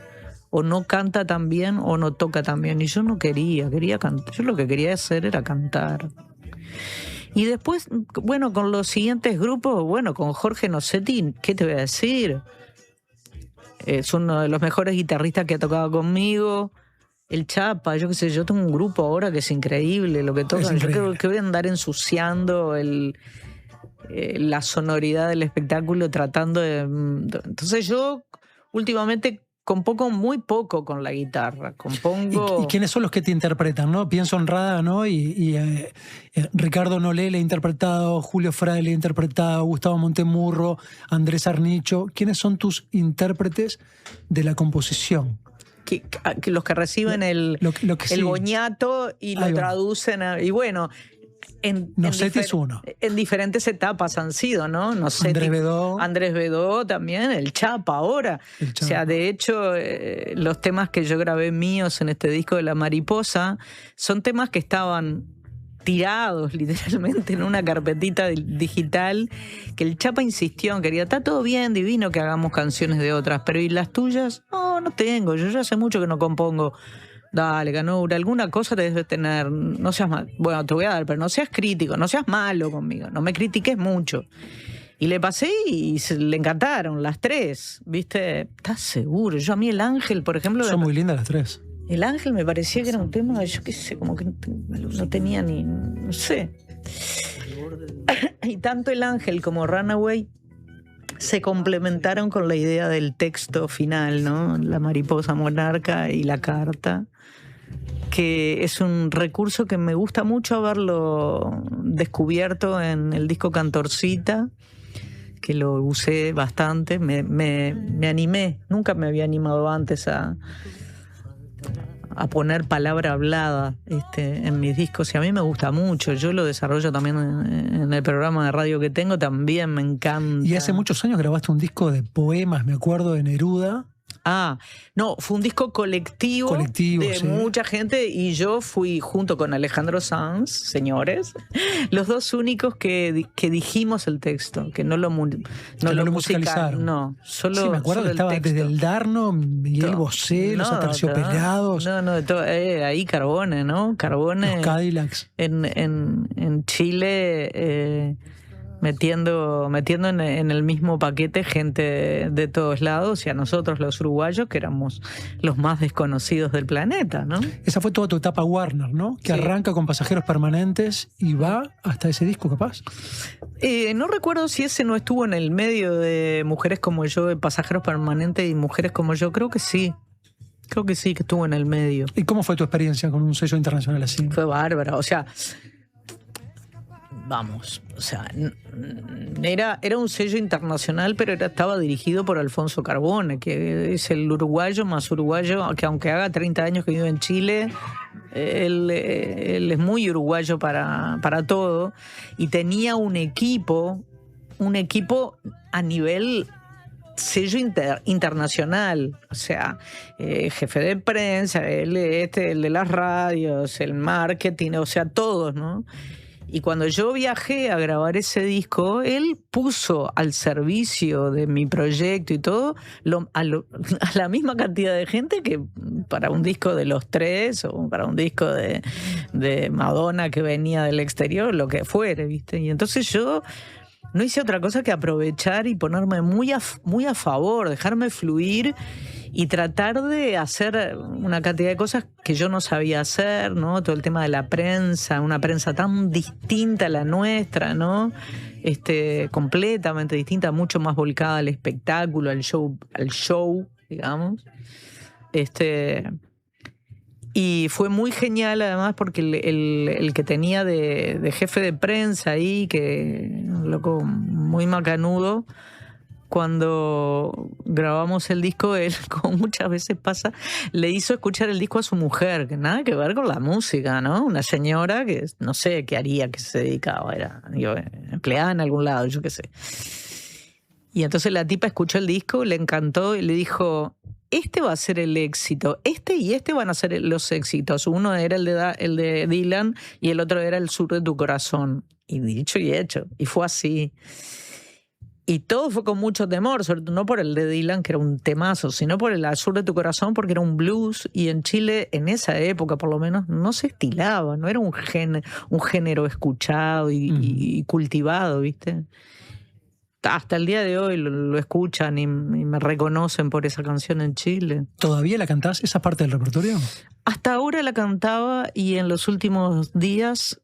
O no canta tan bien o no toca tan bien. Y yo no quería cantar. Yo lo que quería hacer era cantar. Y después, bueno, con los siguientes grupos, con Jorge Nocetti, ¿qué te voy a decir? Es uno de los mejores guitarristas que ha tocado conmigo. El Chapa, yo qué sé, yo tengo un grupo ahora que es increíble lo que tocan. Yo creo que voy a andar ensuciando la sonoridad del espectáculo, tratando de... Entonces yo, últimamente, compongo muy poco con la guitarra. Compongo... ¿Y quiénes son los que te interpretan, no? Pienso en Rada, ¿no? Y Ricardo Nolé le ha interpretado, Julio Frade le ha interpretado, Gustavo Montemurro, Andrés Arnicho. ¿Quiénes son tus intérpretes de la composición? Que los que reciben el boñato y lo traducen y bueno... Nocetti es uno. En diferentes etapas han sido, ¿no? Nocetti, Andrés Bedó también, el Chapa ahora. O sea, de hecho, los temas que yo grabé míos en este disco de La Mariposa son temas que estaban tirados literalmente en una carpetita digital, que el Chapa insistió en, quería, está todo bien, divino que hagamos canciones de otras, pero ¿y las tuyas? No tengo, yo ya hace mucho que no compongo. Dale, Canura, alguna cosa te debes tener, no seas mal. Bueno, te voy a dar, pero no seas crítico, no seas malo conmigo, no me critiques mucho. Y le pasé y le encantaron las tres, ¿viste? ¿Estás seguro? Yo a mí El Ángel, por ejemplo... Son muy lindas las tres. El Ángel me parecía que era un tema, yo qué sé, como que no tenía ni, no sé. Y tanto El Ángel como Runaway se complementaron con la idea del texto final, ¿no? La mariposa monarca y la carta, que es un recurso que me gusta mucho haberlo descubierto en el disco Cantorcita, que lo usé bastante, me animé, nunca me había animado antes a poner palabra hablada en mis discos, y a mí me gusta mucho. Yo lo desarrollo también en el programa de radio que tengo, también me encanta. Y hace muchos años grabaste un disco de poemas, me acuerdo, de Neruda. Ah, no, fue un disco colectivo de sí. mucha gente, y yo fui junto con Alejandro Sanz, señores, los dos únicos que dijimos el texto, que no lo musicalizaron. No, solo. Sí, me acuerdo que estaba desde el Darno, Miguel Bosé, los Aterciopelados. No, ahí Carbone, ¿no? Carbone. Los Cadillacs. En Chile. Metiendo en el mismo paquete gente de todos lados, y a nosotros los uruguayos, que éramos los más desconocidos del planeta, ¿no? Esa fue toda tu etapa Warner, ¿no? Que arranca con Pasajeros Permanentes y va hasta ese disco, capaz. No recuerdo si ese no estuvo en el medio de Mujeres como yo, de Pasajeros Permanentes y Mujeres como yo. Creo que sí. Creo que sí, que estuvo en el medio. ¿Y cómo fue tu experiencia con un sello internacional así? Fue bárbara, o sea... Vamos, o sea, era un sello internacional, pero estaba dirigido por Alfonso Carbone, que es el uruguayo más uruguayo, que aunque haga 30 años que vive en Chile, él es muy uruguayo para todo, y tenía un equipo a nivel sello internacional, o sea, jefe de prensa, el de las radios, el marketing, o sea, todos, ¿no? Y cuando yo viajé a grabar ese disco, él puso al servicio de mi proyecto y todo a la misma cantidad de gente que para un disco de Los Tres o para un disco de Madonna que venía del exterior, lo que fuere, ¿viste? Y entonces yo no hice otra cosa que aprovechar y ponerme muy a favor, dejarme fluir y tratar de hacer una cantidad de cosas que yo no sabía hacer, ¿no? Todo el tema de la prensa, una prensa tan distinta a la nuestra, ¿no? Completamente distinta, mucho más volcada al espectáculo, al show, digamos. Y fue muy genial además porque el que tenía de jefe de prensa ahí, que loco muy macanudo, cuando grabamos el disco, él, como muchas veces pasa, le hizo escuchar el disco a su mujer, que nada que ver con la música, ¿no? Una señora que no sé qué haría, que se dedicaba, era empleada en algún lado, yo qué sé. Y entonces la tipa escuchó el disco, le encantó y le dijo: este va a ser el éxito, y este van a ser los éxitos. Uno era el de Dylan y el otro era El Sur de tu Corazón. Y dicho y hecho, y fue así. Y todo fue con mucho temor, sobre todo no por el de Dylan, que era un temazo, sino por el Al Sur de tu Corazón, porque era un blues, y en Chile, en esa época por lo menos, no se estilaba, no era un género escuchado y cultivado, ¿viste? Hasta el día de hoy lo escuchan y me reconocen por esa canción en Chile. ¿Todavía la cantás, esa parte del repertorio? Hasta ahora la cantaba, y en los últimos días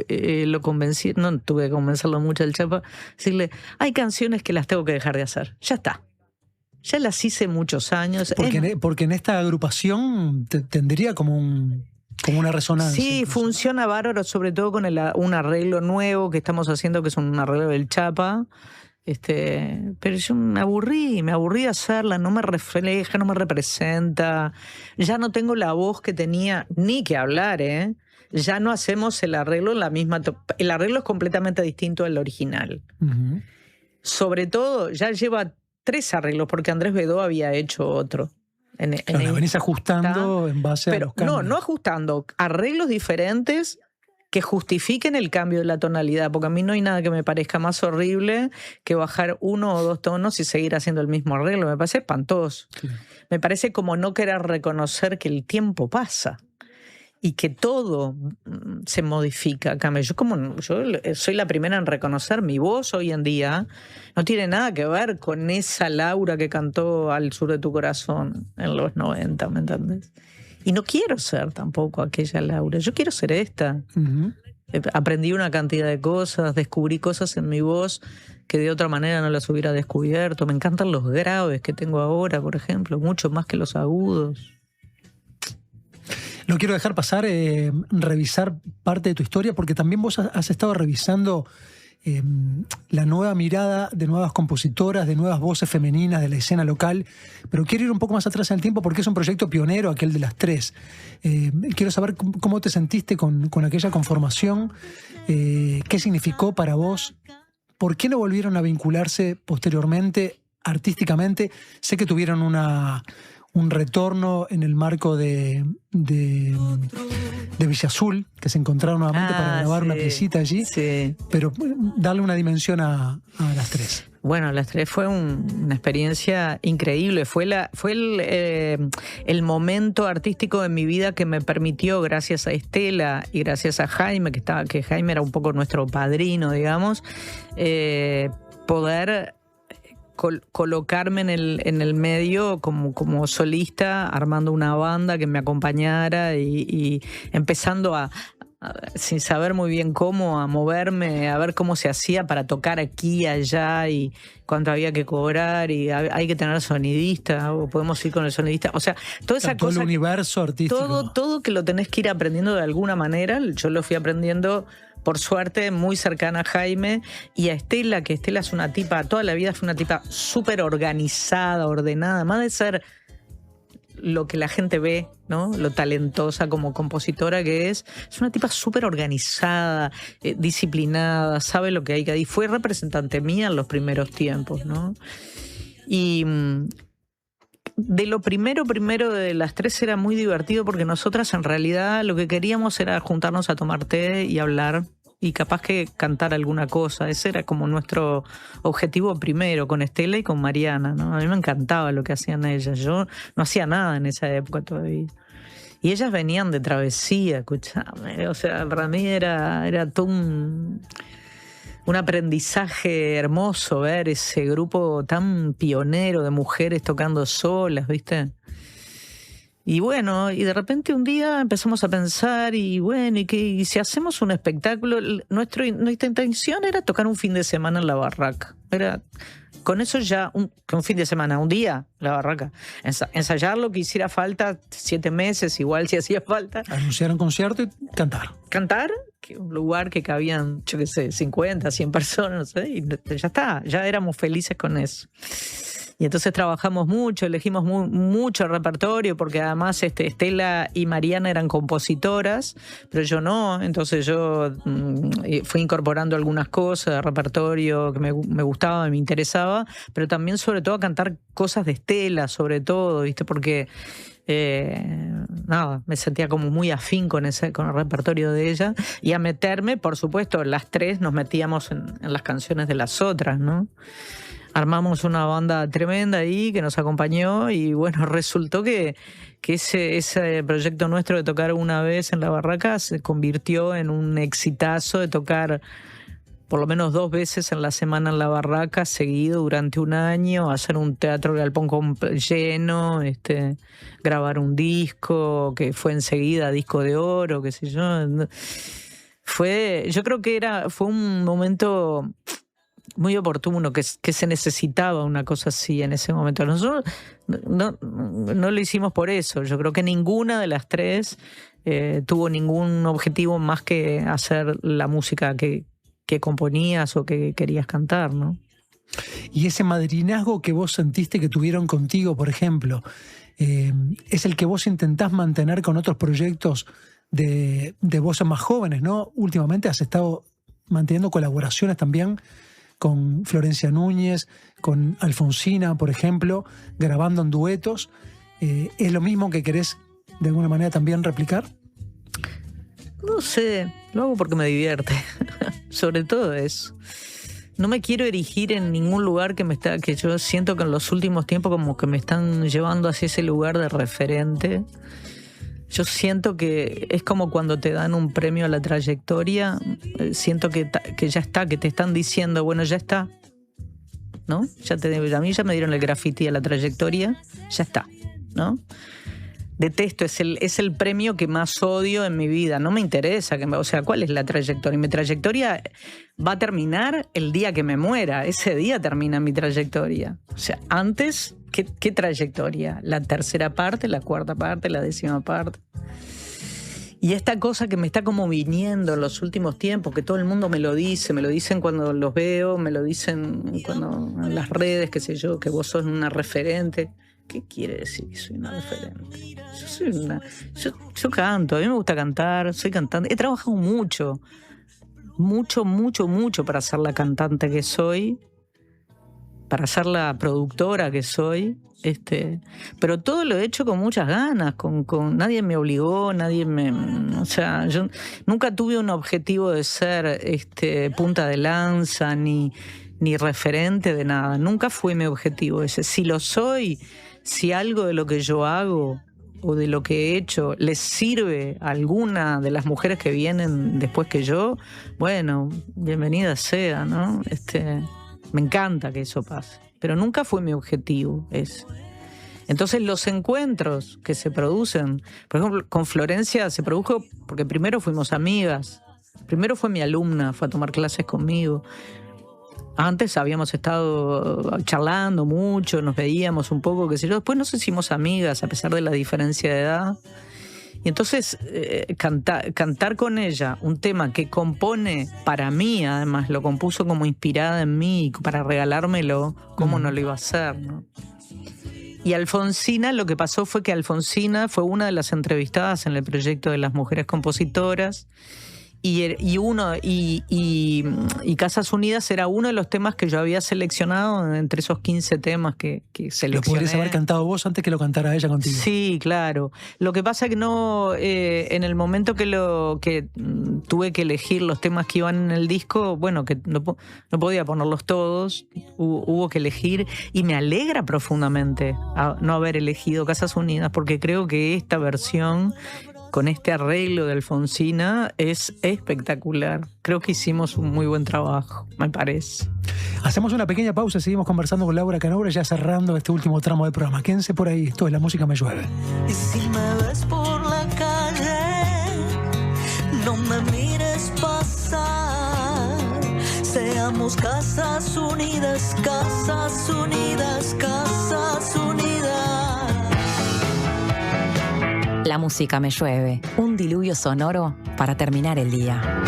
lo convencí, no tuve que convencerlo mucho al Chapa, decirle: hay canciones que las tengo que dejar de hacer, ya está. Ya las hice muchos años. Porque en esta agrupación tendría como una resonancia. Sí, incluso funciona bárbaro, sobre todo con un arreglo nuevo que estamos haciendo, que es un arreglo del Chapa. Pero yo me aburrí de hacerla, no me refleja, no me representa. Ya no tengo la voz que tenía, ni que hablar, ¿eh? Ya no hacemos el arreglo en la misma... El arreglo es completamente distinto al original. Uh-huh. Sobre todo, ya lleva 3 arreglos, porque Andrés Bedó había hecho otro. Claro, venís ajustando en base a los cambios. No ajustando, arreglos diferentes que justifiquen el cambio de la tonalidad, porque a mí no hay nada que me parezca más horrible que bajar 1 o 2 tonos y seguir haciendo el mismo arreglo. Me parece espantoso. Sí. Me parece como no querer reconocer que el tiempo pasa y que todo se modifica. Yo soy la primera en reconocer mi voz hoy en día. No tiene nada que ver con esa Laura que cantó Al Sur de tu Corazón en los 90, ¿me entendés? Y no quiero ser tampoco aquella Laura, yo quiero ser esta. Aprendí una cantidad de cosas, descubrí cosas en mi voz que de otra manera no las hubiera descubierto. Me encantan los graves que tengo ahora, por ejemplo, mucho más que los agudos. No quiero dejar pasar revisar parte de tu historia, porque también vos has estado revisando la nueva mirada de nuevas compositoras, de nuevas voces femeninas de la escena local, pero quiero ir un poco más atrás en el tiempo porque es un proyecto pionero, aquel de las tres. Quiero saber cómo te sentiste con aquella conformación, qué significó para vos, por qué no volvieron a vincularse posteriormente artísticamente. Sé que tuvieron un retorno en el marco de Villa Azul, que se encontraron nuevamente para grabar una piecita allí, pero darle una dimensión a las tres. Bueno, las tres fue una experiencia increíble. Fue el momento artístico de mi vida que me permitió, gracias a Estela y gracias a Jaime, que Jaime era un poco nuestro padrino, digamos, poder colocarme en el medio como solista, armando una banda que me acompañara y empezando sin saber muy bien cómo, a moverme, a ver cómo se hacía para tocar aquí y allá y cuánto había que cobrar y hay que tener sonidista o podemos ir con el sonidista. O sea, toda esa cosa. Todo el universo artístico. Todo que lo tenés que ir aprendiendo de alguna manera. Yo lo fui aprendiendo, por suerte, muy cercana a Jaime y a Estela, que Estela es una tipa, toda la vida fue una tipa súper organizada, ordenada, además de ser lo que la gente ve, ¿no? Lo talentosa como compositora que es una tipa súper organizada, disciplinada, sabe lo que hay que hacer. Y fue representante mía en los primeros tiempos, ¿no? Y de lo primero de las tres era muy divertido porque nosotras en realidad lo que queríamos era juntarnos a tomar té y hablar y capaz que cantar alguna cosa. Ese era como nuestro objetivo primero, con Estela y con Mariana, ¿no? A mí me encantaba lo que hacían ellas. Yo no hacía nada en esa época todavía. Y ellas venían de travesía, escuchame. O sea, para mí era todo un aprendizaje hermoso ver ese grupo tan pionero de mujeres tocando solas, ¿viste? Y bueno, y de repente un día empezamos a pensar, y bueno, y si hacemos un espectáculo, nuestra intención era tocar un fin de semana en la barraca. Con eso ya, un fin de semana, un día, la barraca. Ensayar lo que hiciera falta, 7 meses, igual si hacía falta. Anunciar un concierto y cantar. Cantar, un lugar que cabían, yo qué sé, 50, 100 personas, no sé, y ya está, ya éramos felices con eso. Y entonces trabajamos mucho, elegimos mucho repertorio, porque además Estela y Mariana eran compositoras, pero yo no. Entonces yo fui incorporando algunas cosas de repertorio que me gustaba, me interesaba, pero también sobre todo a cantar cosas de Estela, sobre todo, ¿viste? Porque me sentía como muy afín con el repertorio de ella, y a meterme, por supuesto, las tres nos metíamos en las canciones de las otras, ¿no? Armamos una banda tremenda ahí que nos acompañó y bueno, resultó que ese proyecto nuestro de tocar una vez en la barraca se convirtió en un exitazo de tocar por lo menos 2 veces en la semana en la barraca, seguido durante un año, hacer un teatro galpón lleno, grabar un disco que fue enseguida disco de oro, qué sé yo. Yo creo que fue un momento muy oportuno, que se necesitaba una cosa así en ese momento. Nosotros no lo hicimos por eso. Yo creo que ninguna de las tres tuvo ningún objetivo más que hacer la música que componías o que querías cantar, ¿no? Y ese madrinazgo que vos sentiste que tuvieron contigo, por ejemplo, es el que vos intentás mantener con otros proyectos de voces más jóvenes, ¿no? Últimamente has estado manteniendo colaboraciones también con Florencia Núñez, con Alfonsina, por ejemplo, grabando en duetos. ¿Es lo mismo que querés de alguna manera también replicar? No sé, lo hago porque me divierte. Sobre todo eso. No me quiero erigir en ningún lugar que yo siento que en los últimos tiempos como que me están llevando hacia ese lugar de referente. Yo siento que es como cuando te dan un premio a la trayectoria, siento que ya está, que te están diciendo, bueno, ya está, ¿no? A mí ya me dieron el graffiti a la trayectoria, ya está, ¿no? Detesto, es el premio que más odio en mi vida. No me interesa. O sea, ¿cuál es la trayectoria? Mi trayectoria va a terminar el día que me muera. Ese día termina mi trayectoria. O sea, antes, ¿qué trayectoria? La tercera parte, la cuarta parte, la décima parte. Y esta cosa que me está como viniendo en los últimos tiempos, que todo el mundo me lo dicen cuando los veo, me lo dicen cuando en las redes, qué sé yo, que vos sos una referente. ¿Qué quiere decir que soy una referente? Yo canto, a mí me gusta cantar, soy cantante. He trabajado mucho para ser la cantante que soy, para ser la productora que soy. Pero todo lo he hecho con muchas ganas, nadie me obligó, o sea, yo nunca tuve un objetivo de ser punta de lanza ni referente de nada. Nunca fue mi objetivo ese. Si lo soy, si algo de lo que yo hago o de lo que he hecho les sirve a alguna de las mujeres que vienen después que yo, bueno, bienvenida sea, ¿no? Me encanta que eso pase, pero nunca fue mi objetivo ese. Entonces los encuentros que se producen, por ejemplo, con Florencia se produjo porque primero fuimos amigas, primero fue mi alumna, fue a tomar clases conmigo. Antes habíamos estado charlando mucho, nos veíamos un poco, qué sé yo. Después nos hicimos amigas a pesar de la diferencia de edad. Y entonces cantar con ella un tema que compone para mí, además, lo compuso como inspirada en mí, para regalármelo, ¿cómo no lo iba a hacer, no? Y Alfonsina, lo que pasó fue que Alfonsina fue una de las entrevistadas en el proyecto de las mujeres compositoras. Y Casas Unidas era uno de los temas que yo había seleccionado entre esos 15 temas que seleccioné. ¿Lo podrías haber cantado vos antes que lo cantara ella contigo? Sí, claro. Lo que pasa es que no, en el momento que tuve que elegir los temas que iban en el disco, bueno, que no podía ponerlos todos, hubo que elegir, y me alegra profundamente no haber elegido Casas Unidas, porque creo que esta versión, con este arreglo de Alfonsina, es espectacular. Creo que hicimos un muy buen trabajo, me parece. Hacemos una pequeña pausa y seguimos conversando con Laura Canoura, ya cerrando este último tramo del programa. Quédense por ahí, esto es La Música Me Llueve. Y si me ves por la calle, no me mires pasar. Seamos Casas Unidas, Casas Unidas, Casas Unidas. La Música Me Llueve, un diluvio sonoro para terminar el día.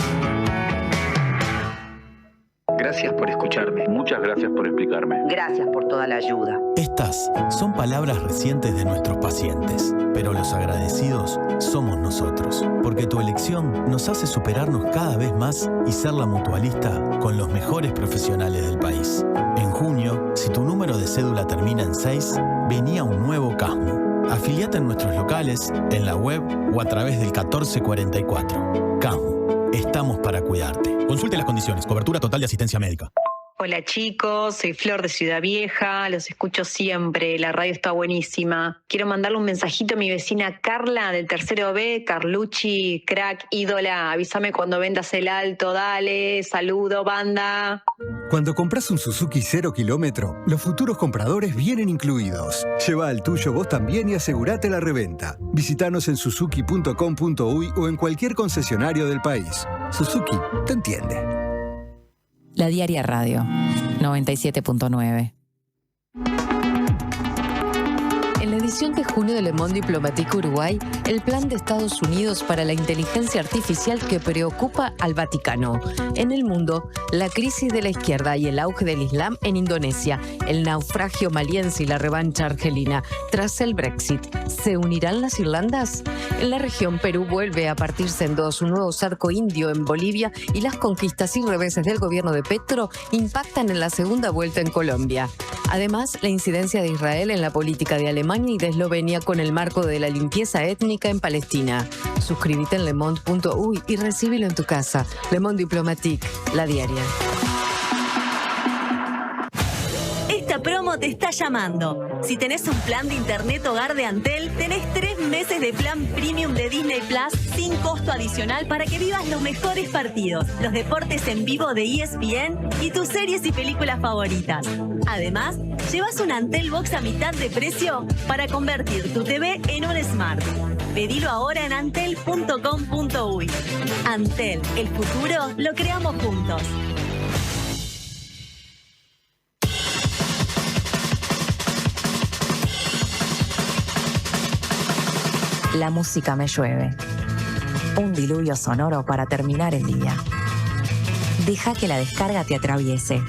Gracias por escucharme. Muchas gracias por explicarme. Gracias por toda la ayuda. Estas son palabras recientes de nuestros pacientes, pero los agradecidos somos nosotros, porque tu elección nos hace superarnos cada vez más y ser la mutualista con los mejores profesionales del país. En junio, si tu número de cédula termina en 6, venía un nuevo CASMU. Afiliate en nuestros locales, en la web o a través del 1444. CASMU, estamos para cuidarte. Consulte las condiciones, cobertura total de asistencia médica. Hola chicos, soy Flor de Ciudad Vieja, los escucho siempre, la radio está buenísima. Quiero mandarle un mensajito a mi vecina Carla del tercero B, Carlucci, crack, ídola, avísame cuando vendas el alto, dale, saludo, banda. Cuando compras un Suzuki 0 kilómetro, los futuros compradores vienen incluidos. Lleva el tuyo vos también y asegurate la reventa. Visítanos en suzuki.com.uy o en cualquier concesionario del país. Suzuki te entiende. La Diaria Radio, 97.9. En la edición de junio de Le Monde Diplomatique Uruguay, el plan de Estados Unidos para la inteligencia artificial que preocupa al Vaticano. En el mundo, la crisis de la izquierda y el auge del Islam en Indonesia, el naufragio maliense y la revancha argelina tras el Brexit. ¿Se unirán las Irlandas? En la región, Perú vuelve a partirse en dos, un nuevo cerco indio en Bolivia y las conquistas y reveses del gobierno de Petro impactan en la segunda vuelta en Colombia. Además, la incidencia de Israel en la política de Alemania y de Eslovenia con el marco de la limpieza étnica en Palestina. Suscríbete en lemonde.uy y recíbelo en tu casa. Le Monde Diplomatique, la diaria. Esta La promo te está llamando. Si tenés un plan de internet hogar de Antel, tenés 3 meses de plan premium de Disney Plus sin costo adicional para que vivas los mejores partidos, los deportes en vivo de ESPN y tus series y películas favoritas. Además, llevas un Antel Box a mitad de precio para convertir tu TV en un Smart. Pedilo ahora en antel.com.uy. Antel, el futuro lo creamos juntos. La música me llueve. Un diluvio sonoro para terminar el día. Deja que la descarga te atraviese.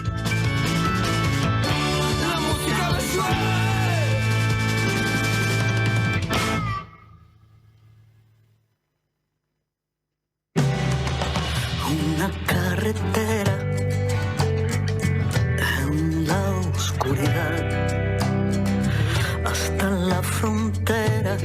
Una carretera en la oscuridad hasta la frontera.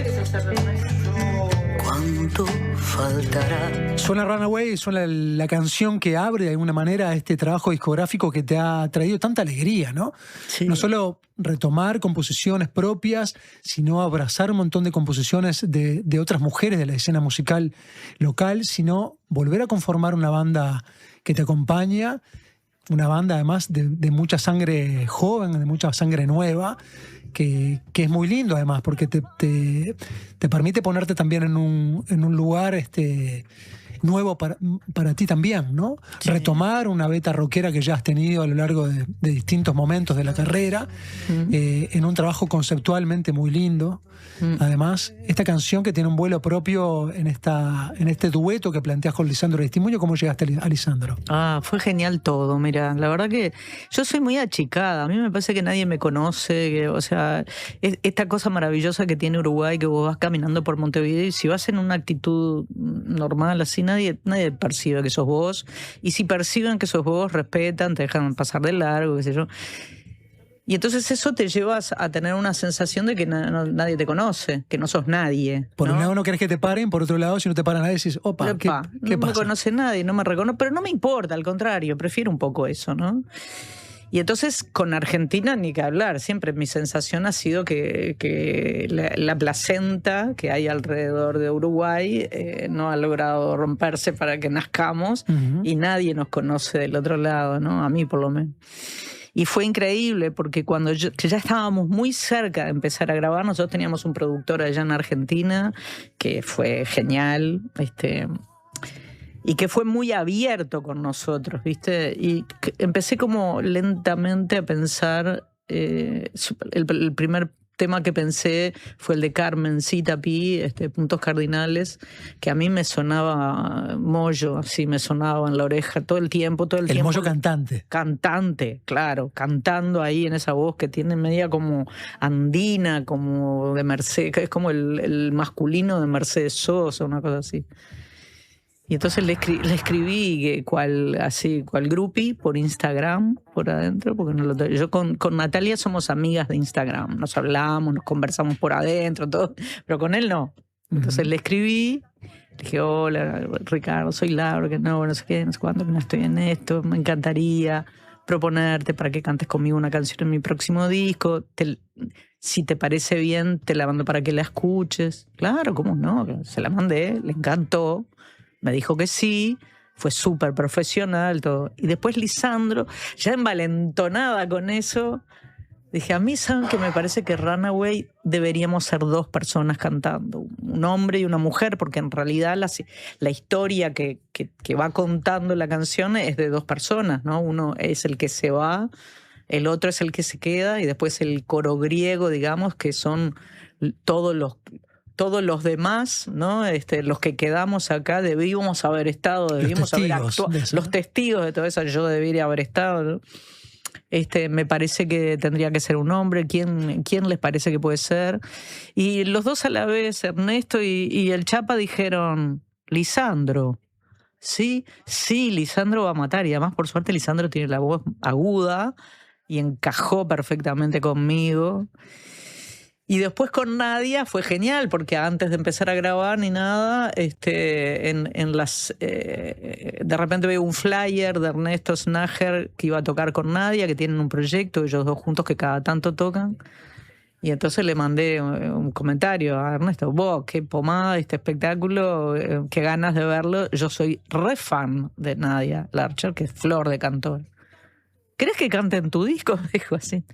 ¿Cuánto faltará? Suena Runaway, suena la canción que abre de alguna manera este trabajo discográfico que te ha traído tanta alegría, ¿no? Sí. No solo retomar composiciones propias, sino abrazar un montón de composiciones de otras mujeres de la escena musical local, sino volver a conformar una banda que te acompaña, una banda además de mucha sangre joven, de mucha sangre nueva, que es muy lindo además, porque te permite ponerte también en un lugar nuevo para ti también, ¿no? Sí. Retomar una beta rockera que ya has tenido a lo largo de distintos momentos de la carrera, en un trabajo conceptualmente muy lindo. Además, esta canción que tiene un vuelo propio en este dueto que planteas con Lisandro Aristimuño. ¿Cómo llegaste a Lisandro? Fue genial todo, mira, la verdad que yo soy muy achicada, a mí me parece que nadie me conoce, o sea, esta cosa maravillosa que tiene Uruguay, que vos vas caminando por Montevideo y si vas en una actitud normal así, nadie percibe que sos vos, y si perciben que sos vos, respetan, te dejan pasar de largo, qué sé yo. Y entonces eso te lleva a tener una sensación de que nadie te conoce, que no sos nadie, ¿no? Por un lado no querés que te paren, por otro lado si no te para nadie decís, opa, ¿qué pasa? No me conoce nadie, no me reconoce, pero no me importa, al contrario, prefiero un poco eso, ¿no? Y entonces con Argentina ni que hablar, siempre mi sensación ha sido que la placenta que hay alrededor de Uruguay no ha logrado romperse para que nazcamos, y nadie nos conoce del otro lado, ¿no? A mí por lo menos. Y fue increíble porque que ya estábamos muy cerca de empezar a grabar, nosotros teníamos un productor allá en Argentina que fue genial, y que fue muy abierto con nosotros, ¿viste? Y empecé como lentamente a pensar, el primer tema que pensé fue el de Carmencita Pi, Puntos Cardinales, que a mí me sonaba mollo, así me sonaba en la oreja todo el tiempo. El mollo cantante. Cantante, claro, cantando ahí en esa voz que tiene media como andina, como de Mercedes, es como el masculino de Mercedes Sosa, una cosa así. Y entonces le escribí cual groupie por Instagram, por adentro, porque yo con Natalia somos amigas de Instagram, nos hablamos, nos conversamos por adentro, todo, pero con él no. Entonces le escribí, le dije, hola Ricardo, soy Laura, que no sé qué, no sé cuánto, que no estoy en esto, me encantaría proponerte para que cantes conmigo una canción en mi próximo disco, si te parece bien, te la mando para que la escuches. Claro, ¿cómo no? Se la mandé, le encantó. Me dijo que sí, fue súper profesional todo. Y después Lisandro, ya envalentonada con eso, dije, a mí saben que me parece que Runaway deberíamos ser 2 personas cantando, un hombre y una mujer, porque en realidad la historia que va contando la canción es de 2 personas, ¿no? Uno es el que se va, el otro es el que se queda, y después el coro griego, digamos, que son todos los demás, ¿no? Los que quedamos acá debíamos haber estado, debíamos haber actuado. Los testigos de todo eso, yo debería haber estado, ¿no? Me parece que tendría que ser un hombre. ¿Quién les parece que puede ser? Y los dos a la vez, Ernesto y el Chapa, dijeron, Lisandro. Sí, Lisandro va a matar. Y además, por suerte, Lisandro tiene la voz aguda y encajó perfectamente conmigo. Y después con Nadia fue genial, porque antes de empezar a grabar ni nada, de repente veo un flyer de Ernesto Snager que iba a tocar con Nadia, que tienen un proyecto, ellos dos juntos que cada tanto tocan. Y entonces le mandé un comentario a Ernesto: vos, qué pomada este espectáculo, qué ganas de verlo. Yo soy re fan de Nadia Larcher, que es flor de cantor. ¿Querés que cante en tu disco? Dijo así.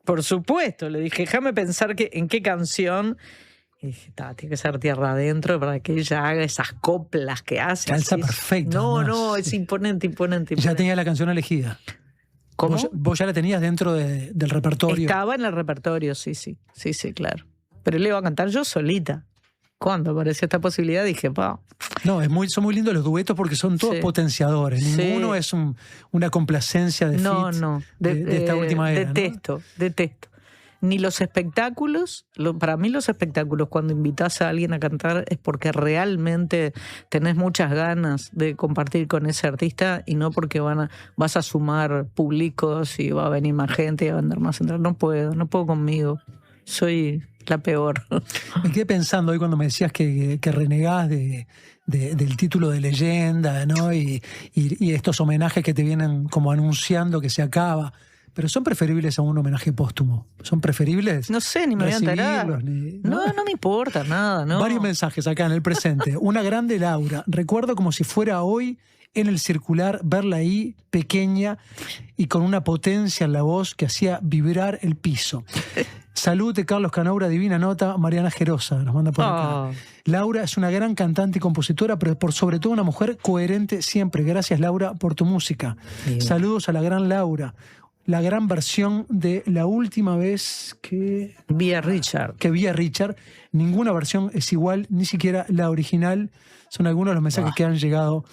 Por supuesto, le dije, déjame pensar en qué canción. Y dije, tiene que ser Tierra Adentro para que ella haga esas coplas que hace. Calza perfecto. No, es imponente. Ya tenía la canción elegida. ¿Cómo? ¿Vos ya la tenías dentro del repertorio? Estaba en el repertorio, sí, claro. Pero le iba a cantar yo solita. Cuando apareció esta posibilidad dije, pa. No, son muy lindos los duetos porque son todos potenciadores. Ninguno es una complacencia de de esta última era. Detesto. Ni los espectáculos. Para mí los espectáculos, cuando invitas a alguien a cantar, es porque realmente tenés muchas ganas de compartir con ese artista y no porque vas a sumar públicos y va a venir más gente y a vender más entradas. No puedo conmigo. Soy la peor. Me quedé pensando hoy cuando me decías que renegás del título de leyenda, ¿no? Y estos homenajes que te vienen como anunciando que se acaba. Pero son preferibles a un homenaje póstumo. Son preferibles. No sé, ni me voy a enterar. No me importa nada, ¿no? Varios mensajes acá en el presente. Una grande Laura. Recuerdo como si fuera hoy en el circular verla ahí, pequeña y con una potencia en la voz que hacía vibrar el piso. Salud de Carlos Canaura, divina nota. Mariana Gerosa nos manda por acá. Laura es una gran cantante y compositora, pero sobre todo una mujer coherente siempre. Gracias, Laura, por tu música. Bien. Saludos a la gran Laura. La gran versión de la última vez que vi a Richard. Ninguna versión es igual, ni siquiera la original. Son algunos de los mensajes que han llegado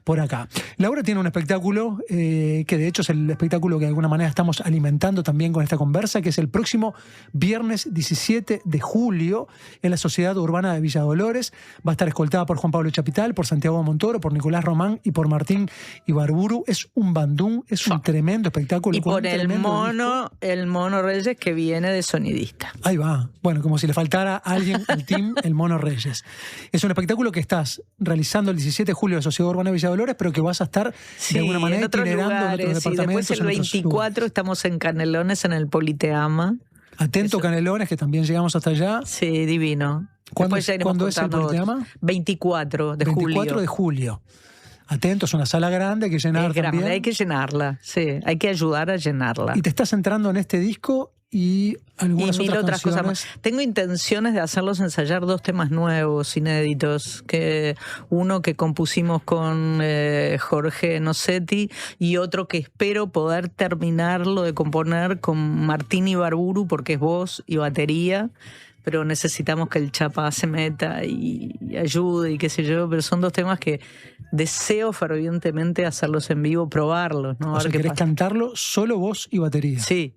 por acá. Laura tiene un espectáculo, que de hecho es el espectáculo que de alguna manera estamos alimentando también con esta conversa, que es el próximo viernes 17 de julio en la Sociedad Urbana de Villa Dolores. Va a estar escoltada por Juan Pablo Chapital, por Santiago Montoro, por Nicolás Román y por Martín Ibarburu. Es un bandún, es un tremendo espectáculo. Y por el Mono Reyes, que viene de sonidista. Ahí va. Bueno, como si le faltara a alguien el team, el Mono Reyes. Es un espectáculo que estás realizando el 17 de julio en la Sociedad Urbana de Villa Dolores, pero que vas a estar de alguna manera itinerando en otros departamentos. Y después el 24 estamos en Canelones, en el Politeama. Atento, Canelones, que también llegamos hasta allá. Sí, divino. ¿Cuándo es el Politeama? 24 de julio. 24 de julio. Atento, es una sala grande, hay que llenar también. Hay que llenarla, sí. Hay que ayudar a llenarla. Y te estás centrando en este disco y algunas otras cosas más. Tengo intenciones de hacerlos ensayar 2 temas nuevos, inéditos, uno que compusimos con Jorge Nocetti y otro que espero poder terminarlo de componer con Martín Ibarburu, porque es voz y batería, pero necesitamos que el Chapa se meta y ayude y qué sé yo, pero son 2 temas que deseo fervientemente hacerlos en vivo, probarlos, ¿no? O sea, ¿querés cantarlo solo voz y batería? Sí.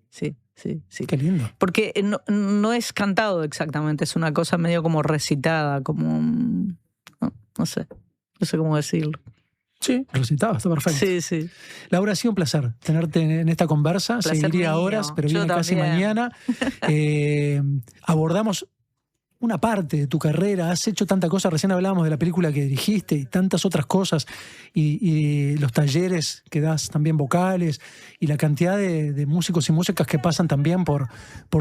Qué lindo. Porque no es cantado exactamente, es una cosa medio como recitada, como... No sé cómo decirlo. Sí, recitado, está perfecto. Sí. Laura, ha sido un placer tenerte en esta conversa. Seguiría horas, pero viene casi mañana. Abordamos una parte de tu carrera, has hecho tanta cosa, recién hablábamos de la película que dirigiste y tantas otras cosas, y los talleres que das también vocales, y la cantidad de músicos y músicas que pasan también por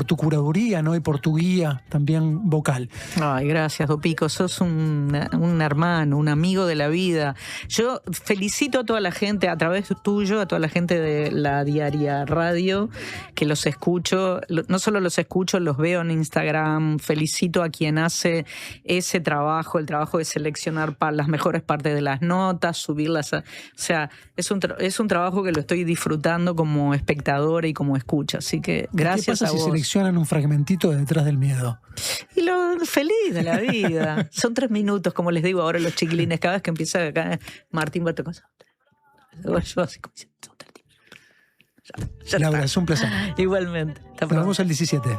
tu curaduría, ¿no? Y por tu guía también vocal. Ay, gracias, Dopico, sos un hermano, un amigo de la vida. Yo felicito a toda la gente, a través tuyo, a toda la gente de la Diaria Radio, que los escucho, no solo los escucho, los veo en Instagram, felicito a quien hace ese trabajo, el trabajo de seleccionar las mejores partes de las notas, subirlas. O sea, es un trabajo que lo estoy disfrutando como espectador y como escucha. Así que gracias a vos. ¿Qué pasa si seleccionan un fragmentito de Detrás del Miedo? Y lo feliz de la vida. Son 3 minutos, como les digo ahora a los chiquilines. Cada vez que empieza acá, Martín va a tocar. Yo así como diciendo, Laura, es un placer. Igualmente. Nos vemos el 17.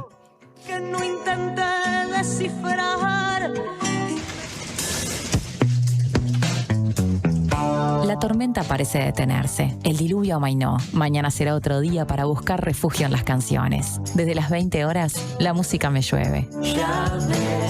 Que no intenté descifrar. La tormenta parece detenerse. El diluvio amainó. Mañana será otro día para buscar refugio en las canciones. Desde las 20 horas, la música me llueve. Ya ves.